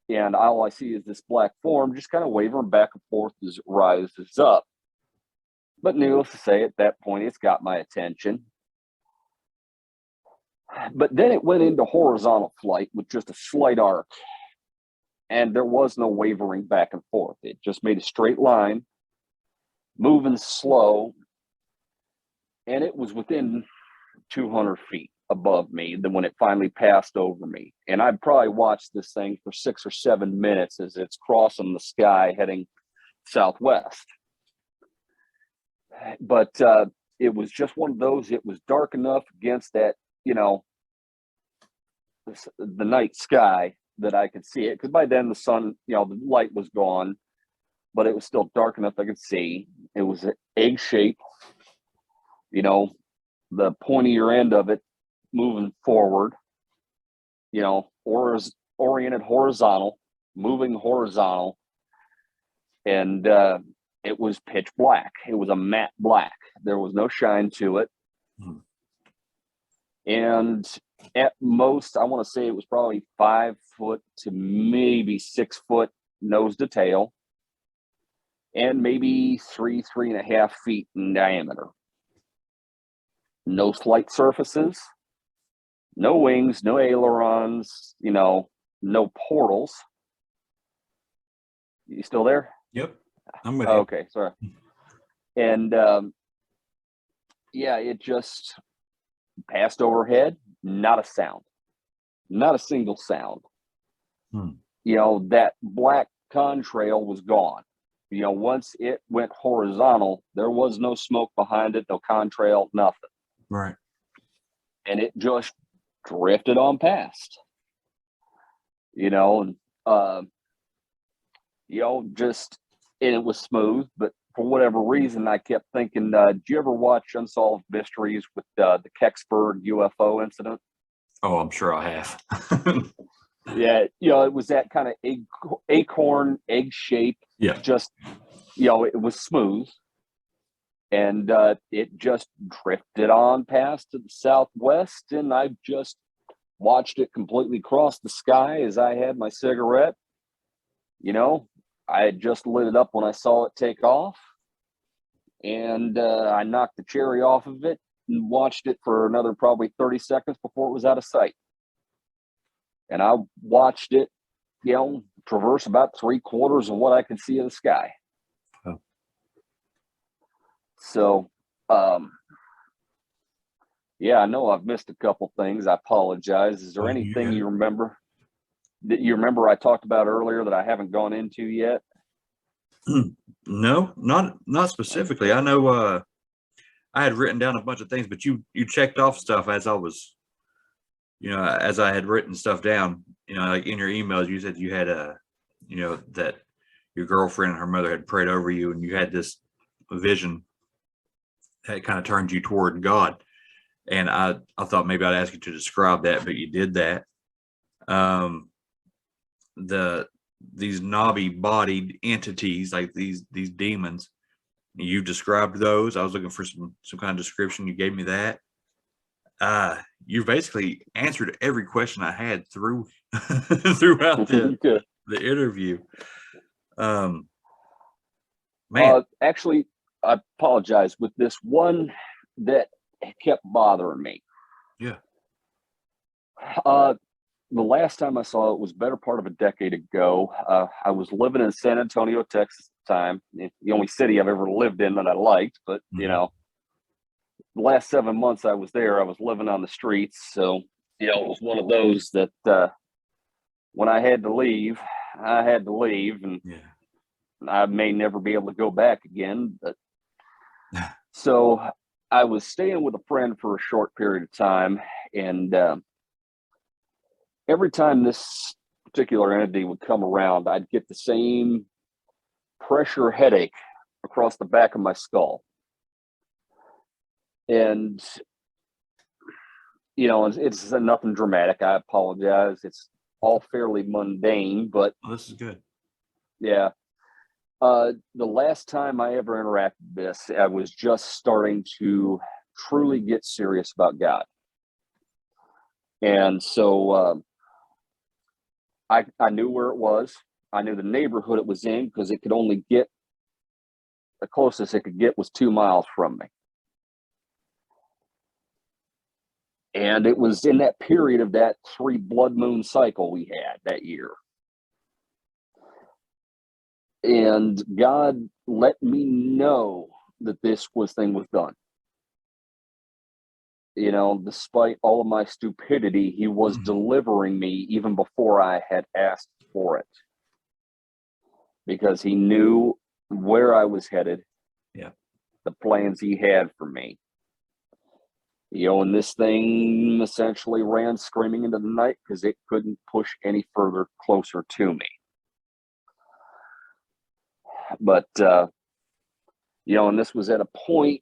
And all I see is this black form just kind of wavering back and forth as it rises up. But needless to say, at that point, it's got my attention. But then it went into horizontal flight with just a slight arc. And there was no wavering back and forth. It just made a straight line, moving slow. And it was within 200 feet above me than when it finally passed over me. And I probably watched this thing for 6 or 7 minutes as it's crossing the sky heading southwest. But it was just one of those, it was dark enough against that, the night sky that I could see it. Because by then the sun, the light was gone, but it was still dark enough I could see. It was an egg shape, the pointier end of it moving forward, oriented horizontal, moving horizontal. And it was pitch black. It was a matte black. There was no shine to it. And at most, I want to say it was probably 5 foot to maybe 6 foot nose to tail, and maybe 3.5 feet in diameter. No flight surfaces, no wings, no ailerons, no portals. You still there? Yep. I'm with you. Okay, sorry. And it just passed overhead, not a sound, not a single sound. That black contrail was gone. Once it went horizontal, there was no smoke behind it, no contrail, nothing. Right. And it just drifted on past. And it was smooth, but for whatever reason, I kept thinking, did you ever watch Unsolved Mysteries with the Kecksburg UFO incident? Oh, I'm sure I have. Yeah, it was that kind of acorn, egg shape. Yeah. Just, it was smooth. And it just drifted on past to the southwest, and I just watched it completely cross the sky as I had my cigarette. You know, I had just lit it up when I saw it take off, and I knocked the cherry off of it and watched it for another probably 30 seconds before it was out of sight. And I watched it, you know, traverse about 3/4 of what I could see of the sky. Oh. So, yeah, I know I've missed a couple things. I apologize. Is there anything you remember I talked about earlier that I haven't gone into yet? No, not specifically. I know I had written down a bunch of things, but you checked off stuff as I was, as I had written stuff down. Like in your emails, you said you had that your girlfriend and her mother had prayed over you, and you had this vision that kind of turned you toward God. And I thought maybe I'd ask you to describe that, but you did that. These knobby bodied entities, like these demons, you described those. I was looking for some kind of description. You gave me that. You basically answered every question I had throughout the interview. Man, actually, I apologize with this one that kept bothering me. Yeah. The last time I saw it was better part of a decade ago. I was living in San Antonio, Texas at the time. It's the only city I've ever lived in that I liked, but the last 7 months I was there, I was living on the streets. So, it was one of those that when I had to leave, I had to leave, and I may never be able to go back again. But so I was staying with a friend for a short period of time, and every time this particular entity would come around, I'd get the same pressure headache across the back of my skull. And, it's nothing dramatic. I apologize. It's all fairly mundane, but this is good. Yeah. The last time I ever interacted with this, I was just starting to truly get serious about God. And so I knew where it was. I knew the neighborhood it was in, because it could only get, the closest it could get was 2 miles from me. And it was in that period of that 3 blood moon cycle we had that year. And God let me know that this thing was done. Despite all of my stupidity, he was delivering me even before I had asked for it. Because he knew where I was headed. Yeah. The plans he had for me. And this thing essentially ran screaming into the night because it couldn't push any further closer to me. But, and this was at a point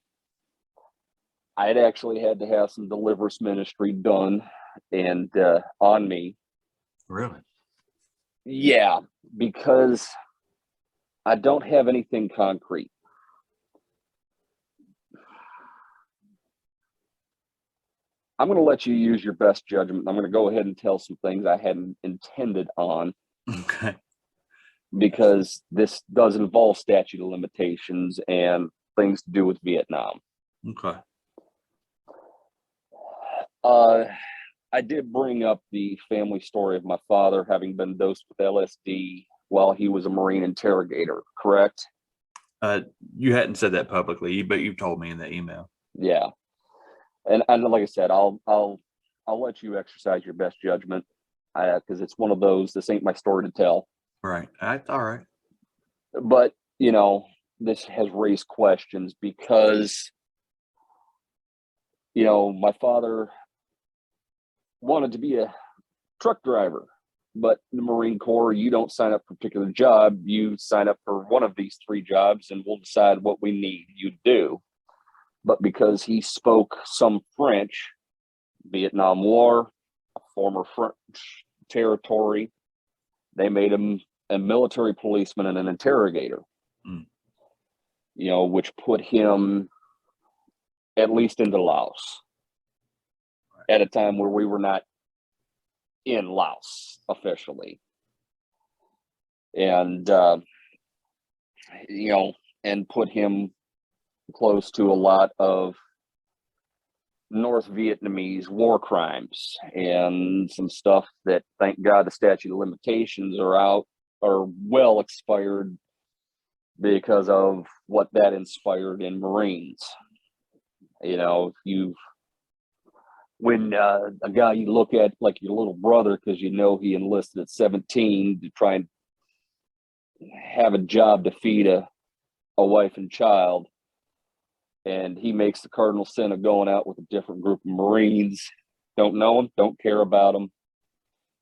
I had actually had to have some deliverance ministry done and on me. Really? Yeah, because I don't have anything concrete. I'm going to let you use your best judgment. I'm going to go ahead and tell some things I hadn't intended on. Okay. Because this does involve statute of limitations and things to do with Vietnam. Okay. I did bring up the family story of my father having been dosed with LSD while he was a Marine interrogator, correct? You hadn't said that publicly, but you've told me in the email. Yeah. And like I said, I'll let you exercise your best judgment, because it's one of those, this ain't my story to tell. Right. That's all right. But, this has raised questions because, my father wanted to be a truck driver, but the Marine Corps, you don't sign up for a particular job. You sign up for one of these 3 jobs and we'll decide what we need you to do. But because he spoke some French, Vietnam War, a former French territory, they made him a military policeman and an interrogator, which put him at least into Laos, at a time where we were not in Laos officially. And, you know, and put him close to a lot of North Vietnamese war crimes and some stuff that, thank God, the statute of limitations are well expired because of what that inspired in Marines. You know, when a guy you look at like your little brother, because you know he enlisted at 17 to try and have a job to feed a wife and child, and he makes the cardinal sin of going out with a different group of Marines, don't know him, don't care about him,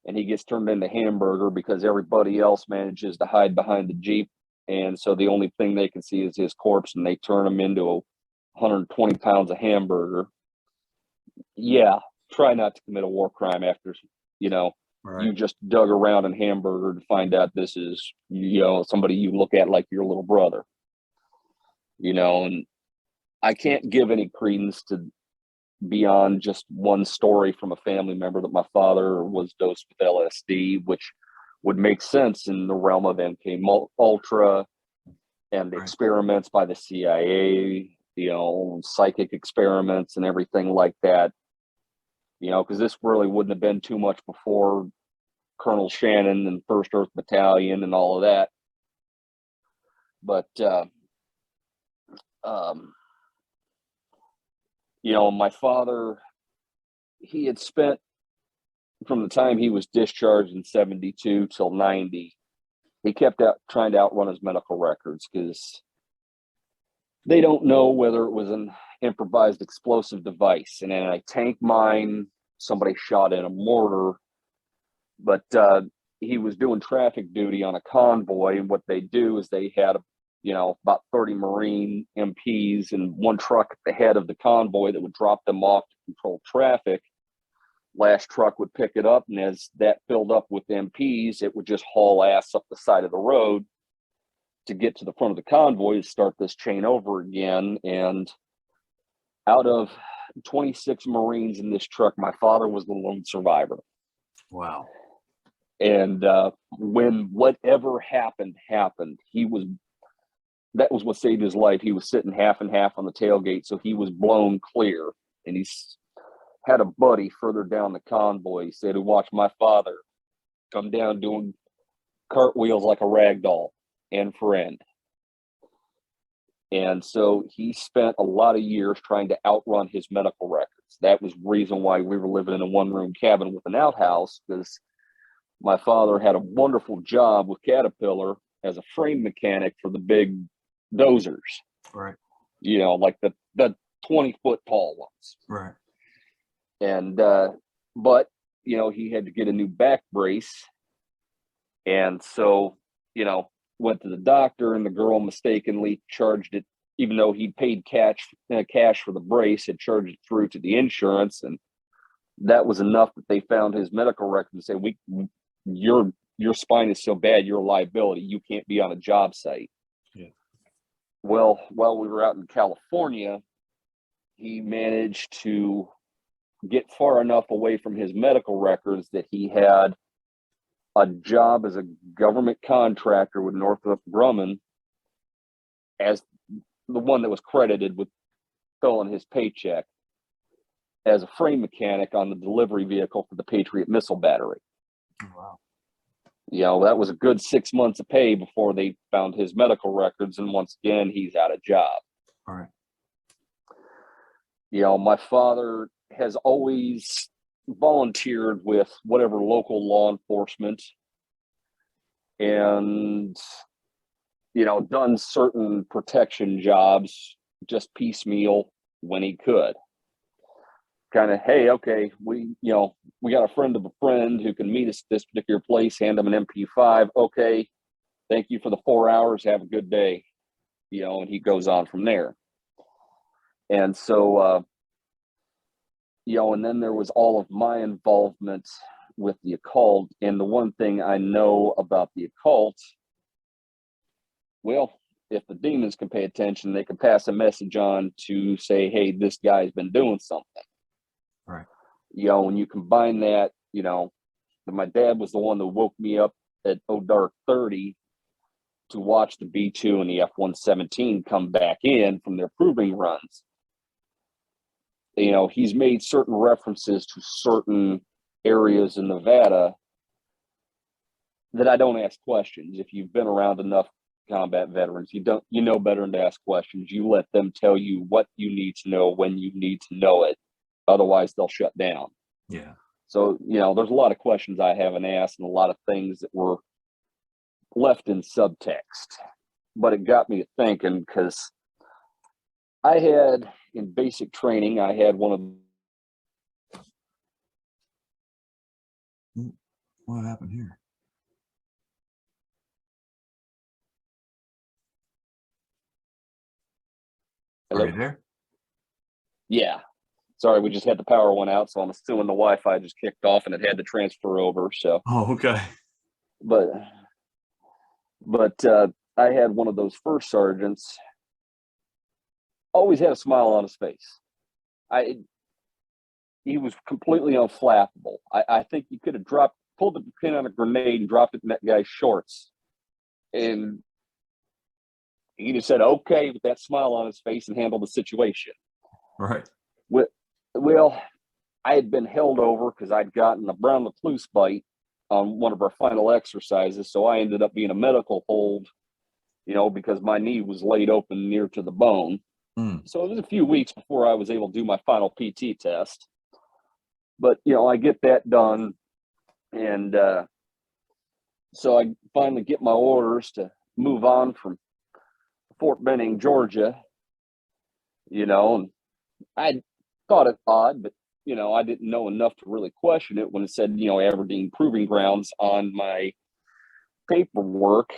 and he gets turned into hamburger because everybody else manages to hide behind the Jeep, and so the only thing they can see is his corpse, and they turn him into 120 pounds of hamburger. Yeah, try not to commit a war crime after, you know, you just dug around in hamburger to find out this is, you know, somebody you look at like your little brother. You know, and I can't give any credence to beyond just one story from a family member that my father was dosed with LSD, which would make sense in the realm of MK Ultra and experiments by the CIA, you know, psychic experiments and everything like that. You know, because this really wouldn't have been too much before Colonel Shannon and 1st Earth Battalion and all of that. But, you know, my father, he had spent, from the time he was discharged in 72 till 90, he kept trying to outrun his medical records because they don't know whether it was an improvised explosive device, and in a tank mine, somebody shot in a mortar, but he was doing traffic duty on a convoy, and what they do is they had you know, about 30 Marine MPs and one truck at the head of the convoy that would drop them off to control traffic. Last truck would pick it up, and as that filled up with MPs, it would just haul ass up the side of the road to get to the front of the convoy to start this chain over again. And out of 26 Marines in this truck, my father was the lone survivor. Wow. And when whatever happened, that was what saved his life. He was sitting half and half on the tailgate, so he was blown clear. And he's had a buddy further down the convoy. He said he watched my father come down doing cartwheels like a rag doll and friend. And so he spent a lot of years trying to outrun his medical records. That was the reason why we were living in a one-room cabin with an outhouse, because my father had a wonderful job with Caterpillar as a frame mechanic for the big dozers. Right. You know, like the 20-foot tall ones. Right. And, but, you know, he had to get a new back brace. And so, you know, went to the doctor, and the girl mistakenly charged it, even though he paid cash for the brace, had charged it through to the insurance. And that was enough that they found his medical record and said, your spine is so bad, you're a liability. You can't be on a job site. Yeah. Well, while we were out in California, he managed to get far enough away from his medical records that he had a job as a government contractor with Northrop Grumman as the one that was credited with filling his paycheck as a frame mechanic on the delivery vehicle for the Patriot missile battery. Wow. You know, that was a good 6 months of pay before they found his medical records. And once again, he's out of job. All right. You know, my father has always volunteered with whatever local law enforcement and, you know, done certain protection jobs just piecemeal when he could. Kind of, hey, okay, we got a friend of a friend who can meet us at this particular place, hand them an MP5. Okay, thank you for the 4 hours. Have a good day. You know, and he goes on from there. And so, you know, and then there was all of my involvement with the occult. And the one thing I know about the occult, well, if the demons can pay attention, they can pass a message on to say, hey, this guy's been doing something. Right. You know, when you combine that, you know, my dad was the one that woke me up at dark 30 to watch the B2 and the F-117 come back in from their proving runs. You know, he's made certain references to certain areas in Nevada that I don't ask questions. If you've been around enough combat veterans, you know better than to ask questions. You let them tell you what you need to know when you need to know it. Otherwise, they'll shut down. Yeah. So, you know, there's a lot of questions I haven't asked and a lot of things that were left in subtext. But it got me to thinking, because I had, in basic training, I had one of... What happened here? Hello? Are you there? Yeah. Sorry, we just had the power went out, so I'm assuming the Wi-Fi just kicked off and it had to transfer over. So, Oh, okay. but I had one of those first sergeants. Always had a smile on his face. He was completely unflappable. I think you could have pulled the pin on a grenade and dropped it in that guy's shorts, and he just said okay with that smile on his face and handled the situation. Right. Well, I had been held over because I'd gotten a brown recluse bite on one of our final exercises, so I ended up being a medical hold, you know, because my knee was laid open near to the bone. So it was a few weeks before I was able to do my final PT test. But, you know, I get that done, and so I finally get my orders to move on from Fort Benning, Georgia, you know, and I thought it odd, but, you know, I didn't know enough to really question it when it said, you know, Aberdeen Proving Grounds on my paperwork.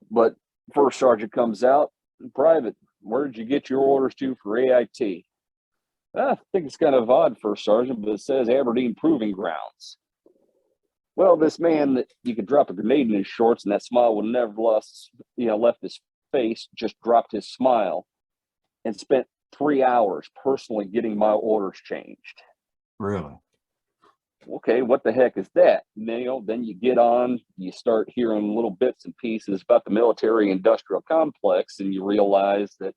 But first sergeant comes out, private, where did you get your orders to for AIT? I think it's kind of odd, first sergeant, but it says Aberdeen Proving Grounds. Well, this man that you could drop a grenade in his shorts and that smile would never left his face, just dropped his smile and spent 3 hours personally getting my orders changed. Really? Okay, what the heck is that? And then, you know, then you get on, you start hearing little bits and pieces about the military industrial complex, and you realize that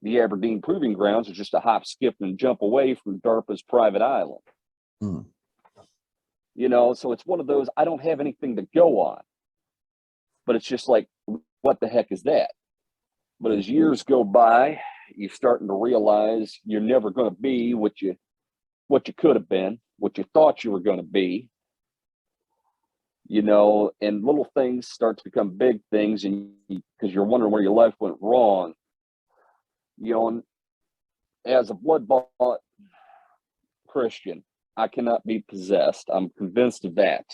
the Aberdeen Proving Grounds are just a hop, skip, and jump away from DARPA's private island. You know, so it's one of those, I don't have anything to go on. But it's just like, what the heck is that? But as years go by, you're starting to realize you're never going to be what you could have been, what you thought you were going to be. You know, and little things start to become big things, and because you're wondering where your life went wrong. You know, and as a blood-bought Christian, I cannot be possessed. I'm convinced of that.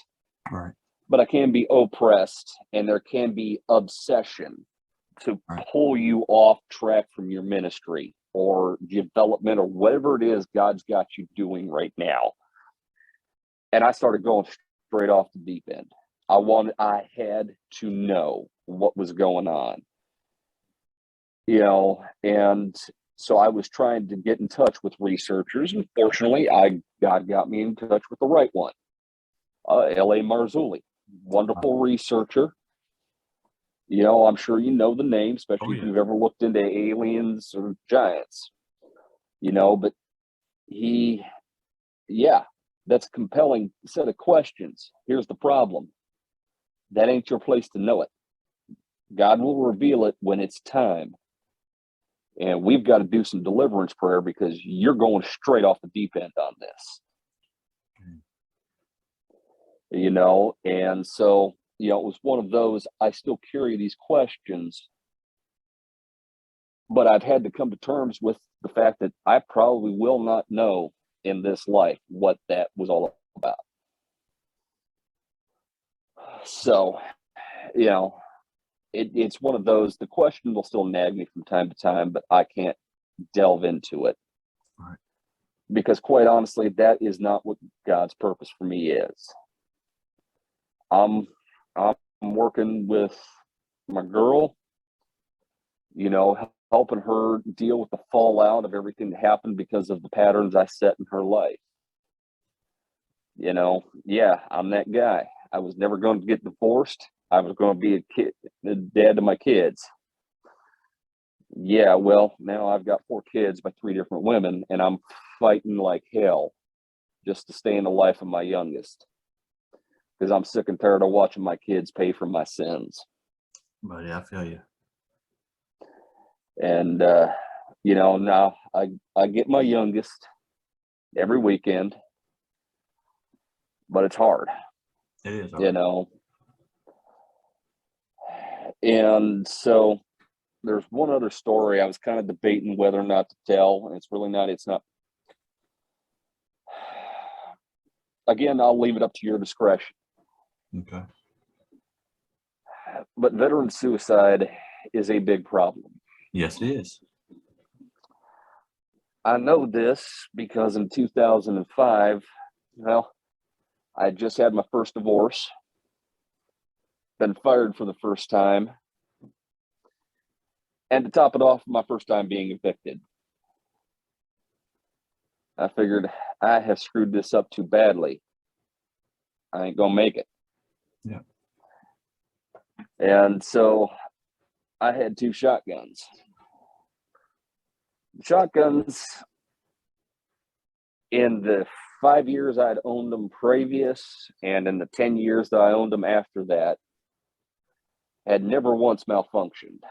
Right. But I can be oppressed, and there can be obsession to pull you off track from your ministry or development or whatever it is God's got you doing right now. And I started going straight off the deep end. I had to know what was going on. You know, and so I was trying to get in touch with researchers, and fortunately, God got me in touch with the right one, L.A. Marzulli, wonderful researcher. You know, I'm sure you know the name, especially if you've ever looked into aliens or giants. You know, but that's a compelling set of questions. Here's the problem. That ain't your place to know it. God will reveal it when it's time. And we've got to do some deliverance prayer because you're going straight off the deep end on this. You know, and so, you know, it was one of those, I still carry these questions, but I've had to come to terms with the fact that I probably will not know in this life what that was all about. So, you know, it's one of those, the question will still nag me from time to time, but I can't delve into it. Right. Because quite honestly, that is not what God's purpose for me is. I'm working with my girl. you know, helping her deal with the fallout of everything that happened because of the patterns I set in her life. You know, yeah, I'm that guy. I was never going to get divorced. I was going to be a dad to my kids. Yeah, well, now I've got 4 kids by 3 different women, and I'm fighting like hell just to stay in the life of my youngest, because I'm sick and tired of watching my kids pay for my sins. Buddy, I feel you. And you know, now I get my youngest every weekend, but it's hard. It is hard. You know. And so there's one other story I was kind of debating whether or not to tell, and it's not. Again, I'll leave it up to your discretion. Okay. But veteran suicide is a big problem. Yes, it is. I know this because in 2005, well, I just had my first divorce, been fired for the first time, and to top it off, my first time being evicted. I figured I have screwed this up too badly. I ain't gonna make it. Yeah. And so I had 2 shotguns. Shotguns, in the 5 years I'd owned them previous, and in the 10 years that I owned them after that, had never once malfunctioned.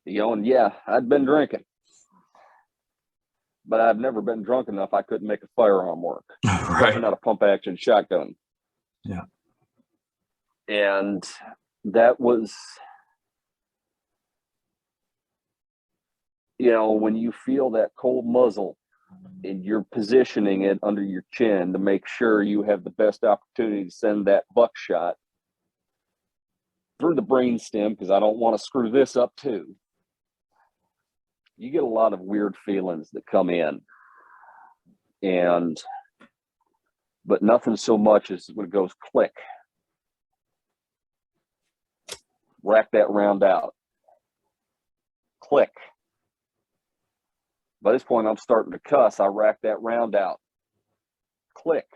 You know, and yeah, I'd been drinking, but I've never been drunk enough I couldn't make a firearm work. Right. Not a pump action shotgun. Yeah. And that was, you know, when you feel that cold muzzle and you're positioning it under your chin to make sure you have the best opportunity to send that buckshot through the brainstem, because I don't want to screw this up too. You get a lot of weird feelings that come in, but nothing so much as when it goes click. Rack that round out. Click. By this point, I'm starting to cuss. I rack that round out. Click.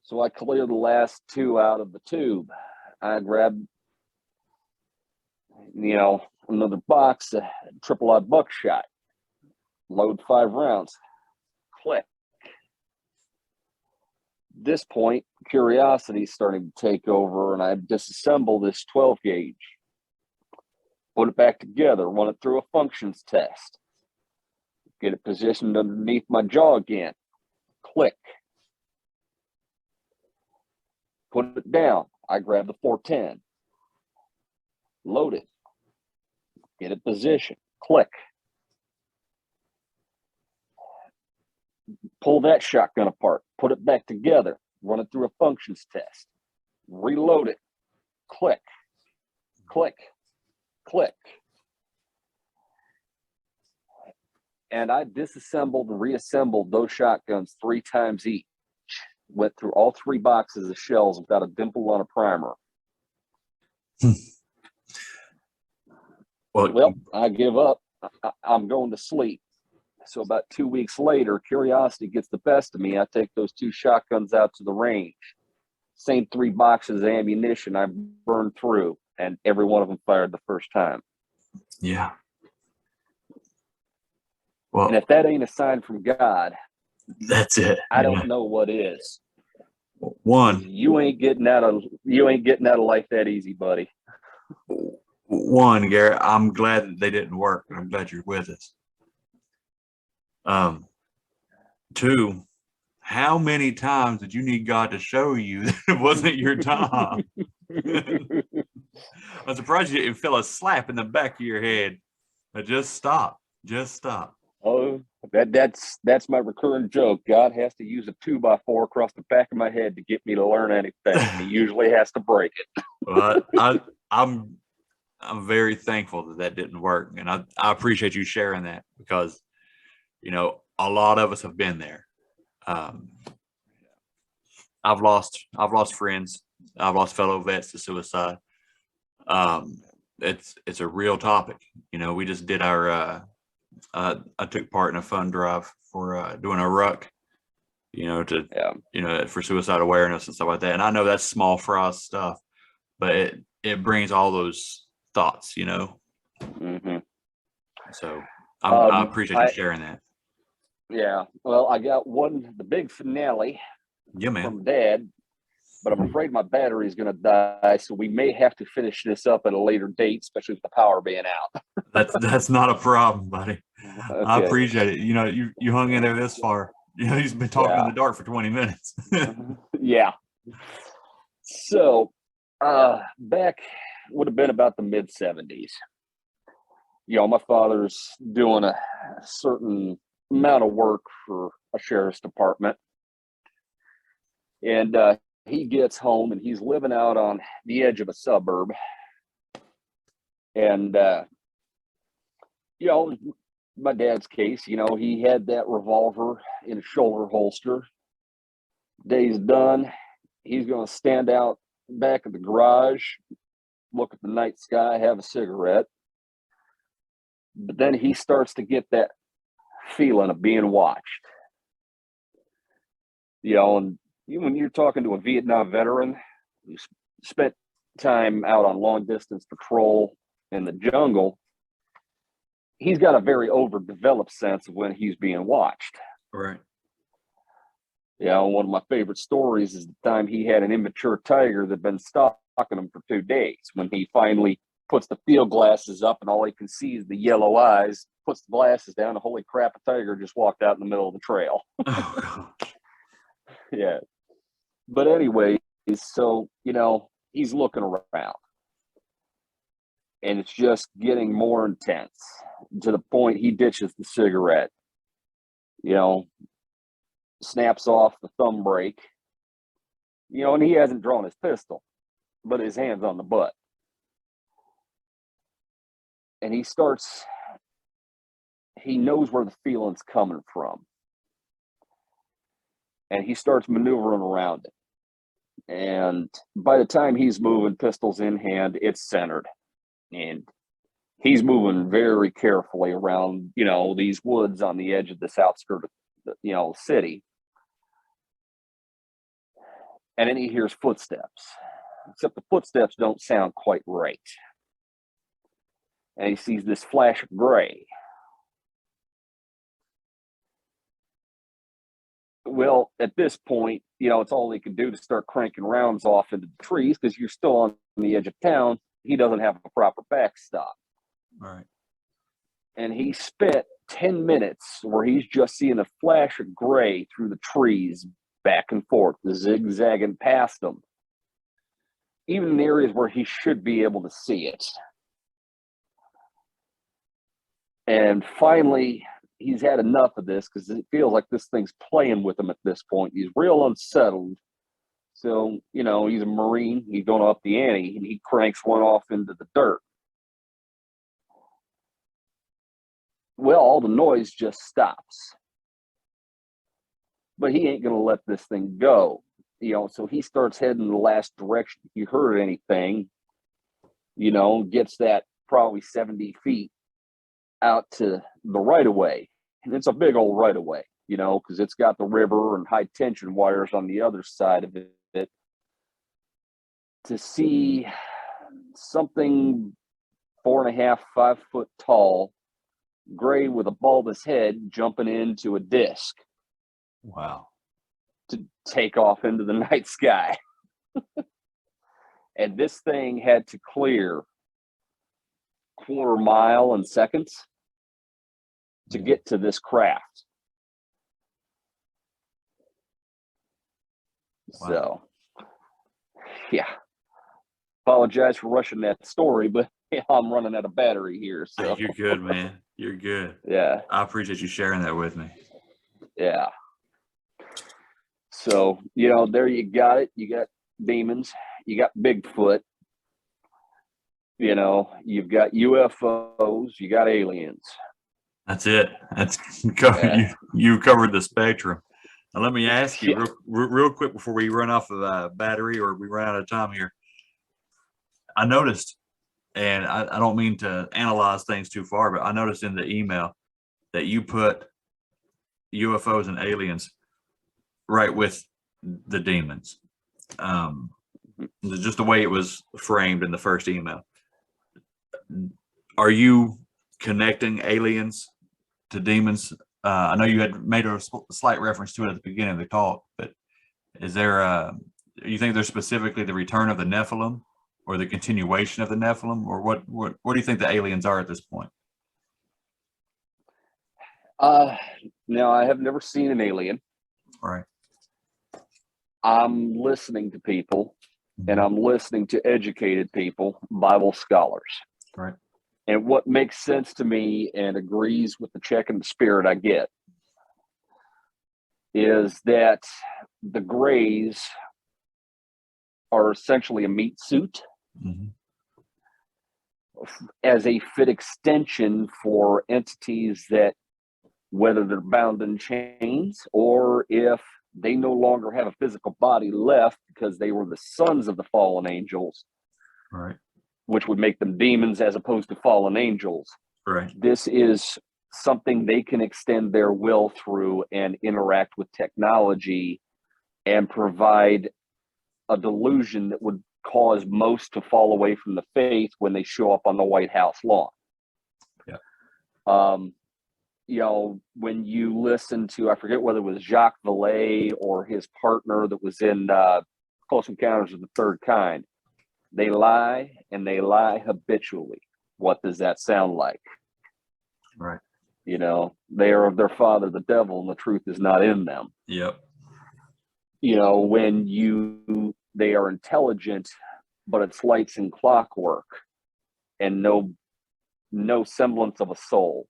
So I clear the last 2 out of the tube. I grab, you know, another box, a triple-aught buckshot. Load 5 rounds. Click. At this point, curiosity is starting to take over, and I disassemble this 12 gauge. Put it back together, run it through a functions test. Get it positioned underneath my jaw again. Click. Put it down. I grab the 410. Load it. Get it positioned. Click. Pull that shotgun apart. Put it back together. Run it through a functions test. Reload it. Click. Click. Click. And I disassembled and reassembled those shotguns 3 times each. Went through all 3 boxes of shells without a dimple on a primer. Well, I give up. I'm going to sleep. So about 2 weeks later, curiosity gets the best of me. I take those 2 shotguns out to the range. Same 3 boxes of ammunition I burned through, and every one of them fired the first time. Yeah. Well, and if that ain't a sign from God, that's it. I don't know what is. One, you ain't getting out of life that easy, buddy. One, Garrett, I'm glad that they didn't work. I'm glad you're with us. 2, how many times did you need God to show you that it wasn't your time? I'm surprised you didn't feel a slap in the back of your head. But just stop. Just stop. Oh, that's my recurring joke. God has to use a 2x4 across the back of my head to get me to learn anything. He usually has to break it. Well, I'm very thankful that didn't work, and I appreciate you sharing that, because you know a lot of us have been there. I've lost friends. I've lost fellow vets to suicide. it's a real topic. You know, we just did our I took part in a fund drive for doing a ruck, you know, to you know, for suicide awareness and stuff like that. And I know that's small fry stuff, but it brings all those thoughts, you know. So I appreciate you sharing that. Yeah. Well, I got the big finale from Dad, but I'm afraid my battery is going to die, so we may have to finish this up at a later date, especially with the power being out. That's not a problem, buddy. Okay. I appreciate it. You know, you hung in there this far. You know, you've been talking in the dark for 20 minutes. Yeah. So, back would have been about the mid 70s. You know, my father's doing a certain amount of work for a sheriff's department. And he gets home and he's living out on the edge of a suburb. And, you know, my dad's case, you know, he had that revolver in a shoulder holster. Day's done. He's going to stand out back of the garage, look at the night sky, have a cigarette. But then he starts to get that feeling of being watched. You know, and when you're talking to a Vietnam veteran who spent time out on long distance patrol in the jungle, he's got a very overdeveloped sense of when he's being watched. Right. You know, one of my favorite stories is the time he had an immature tiger that had been stalking him for 2 days. When he finally puts the field glasses up and all he can see is the yellow eyes, puts the glasses down, and holy crap, a tiger just walked out in the middle of the trail. Oh, gosh. Yeah. But anyway, so, you know, he's looking around. And it's just getting more intense to the point he ditches the cigarette, you know, snaps off the thumb brake, you know, and he hasn't drawn his pistol, but his hand's on the butt. And he knows where the feeling's coming from. And he starts maneuvering around it. And by the time he's moving, pistols in hand, it's centered. And he's moving very carefully around, you know, these woods on the edge of this outskirt of the, you know, city. And then he hears footsteps, except the footsteps don't sound quite right. And he sees this flash of gray. Well, at this point, you know, it's all he can do to start cranking rounds off into the trees because you're still on the edge of town. He doesn't have a proper backstop. Right. And he spent 10 minutes where he's just seeing a flash of gray through the trees back and forth, zigzagging past them, even in areas where he should be able to see it. And finally, he's had enough of this because it feels like this thing's playing with him at this point. He's real unsettled. So, you know, he's a Marine. He's going up the ante, and he cranks one off into the dirt. Well, all the noise just stops. But he ain't going to let this thing go. You know, so he starts heading in the last direction. If he heard anything, you know, gets that probably 70 feet out to the right-of-way. And it's a big old right-of-way, you know, because it's got the river and high tension wires on the other side of it. To see something 4.5, 5 foot tall, gray with a bulbous head jumping into a disc. Wow. To take off into the night sky. And this thing had to clear 1/4 mile in seconds to get to this craft. Wow. So, yeah. Apologize for rushing that story, but yeah, I'm running out of battery here. So you're good, man. You're good. Yeah. I appreciate you sharing that with me. Yeah. So, you know, there you got it. You got demons. You got Bigfoot. You know, you've got UFOs. You got aliens. That's it. That's you covered the spectrum. Now, let me ask you real quick before we run off of battery or we run out of time here. I noticed and I don't mean to analyze things too far, but I noticed in the email that you put UFOs and aliens right with the demons. Just the way it was framed in the first email. Are you connecting aliens to demons? I know you had made a slight reference to it at the beginning of the talk, but is there you think there's specifically the return of the Nephilim or the continuation of the Nephilim, or what do you think the aliens are at this point? Now, I have never seen an alien. All right. I'm listening to people, and I'm listening to educated people, Bible scholars. Right. And what makes sense to me and agrees with the check in the spirit I get is that the grays are essentially a meat suit as a fit extension for entities that, whether they're bound in chains or if they no longer have a physical body left because they were the sons of the fallen angels, Right. which would make them demons as opposed to fallen angels. Right. This is something they can extend their will through and interact with technology and provide a delusion that would cause most to fall away from the faith when they show up on the White House lawn. Yeah. You know, when you listen to, I forget whether it was Jacques Vallée or his partner that was in Close Encounters of the Third Kind, they lie, and they lie habitually. What does that sound like? Right. You know, they are of their father, the devil, and the truth is not in them. Yep. You know, when they are intelligent, but it's lights and clockwork and no semblance of a soul.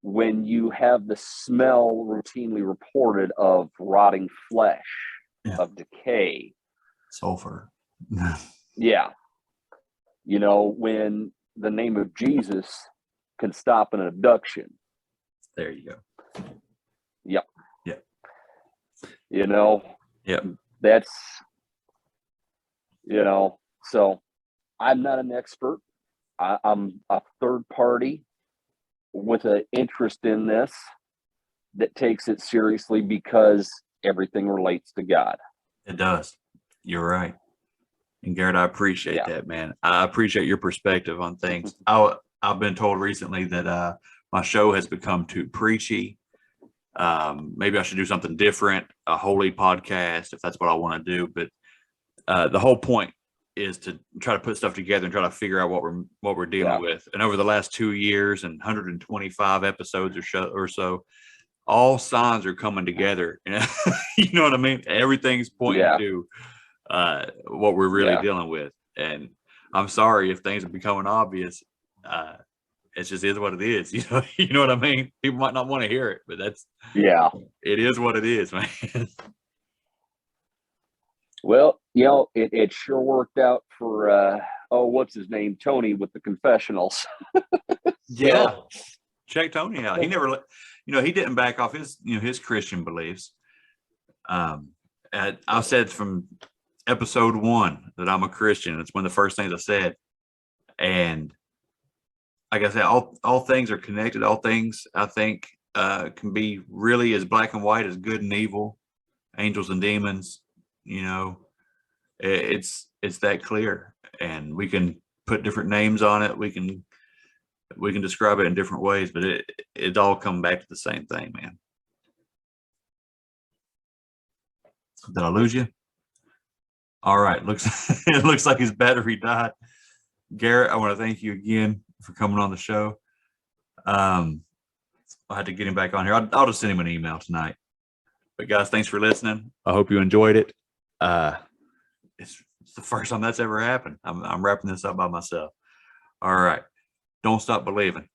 When you have the smell routinely reported of rotting flesh, of decay, sulfur. Yeah. You know, when the name of Jesus can stop an abduction. There you go. Yep. Yep. You know, yep. That's, you know, so I'm not an expert. I'm a third party with an interest in this that takes it seriously because everything relates to God. It does. You're right. And Garrett, I appreciate that, man. I appreciate your perspective on things. I've been told recently that my show has become too preachy. Maybe I should do something different, a holy podcast, if that's what I want to do. But the whole point is to try to put stuff together and try to figure out what we're dealing with. And over the last 2 years and 125 episodes or so, all signs are coming together. You know what I mean? Everything's pointing to what we're really dealing with. And I'm sorry if things are becoming obvious. It just is what it is. You know what I mean? People might not want to hear it, but it is what it is, man. Well, you know, it sure worked out for what's his name, Tony, with the confessionals. Yeah, check Tony out. He never, he didn't back off his Christian beliefs. I said from episode 1 that I'm a Christian. It's one of the first things I said, and like I said, all things are connected. All things, I think, can be really as black and white as good and evil, angels and demons. It's that clear, and we can put different names on it. We can describe it in different ways, but it all come back to the same thing, man. Did I lose you? All right. It looks like his battery died. Garrett, I want to thank you again for coming on the show. I had to get him back on here. I'll just send him an email tonight. But guys, thanks for listening. I hope you enjoyed it. It's the first time that's ever happened. I'm wrapping this up by myself. All right. Don't stop believing.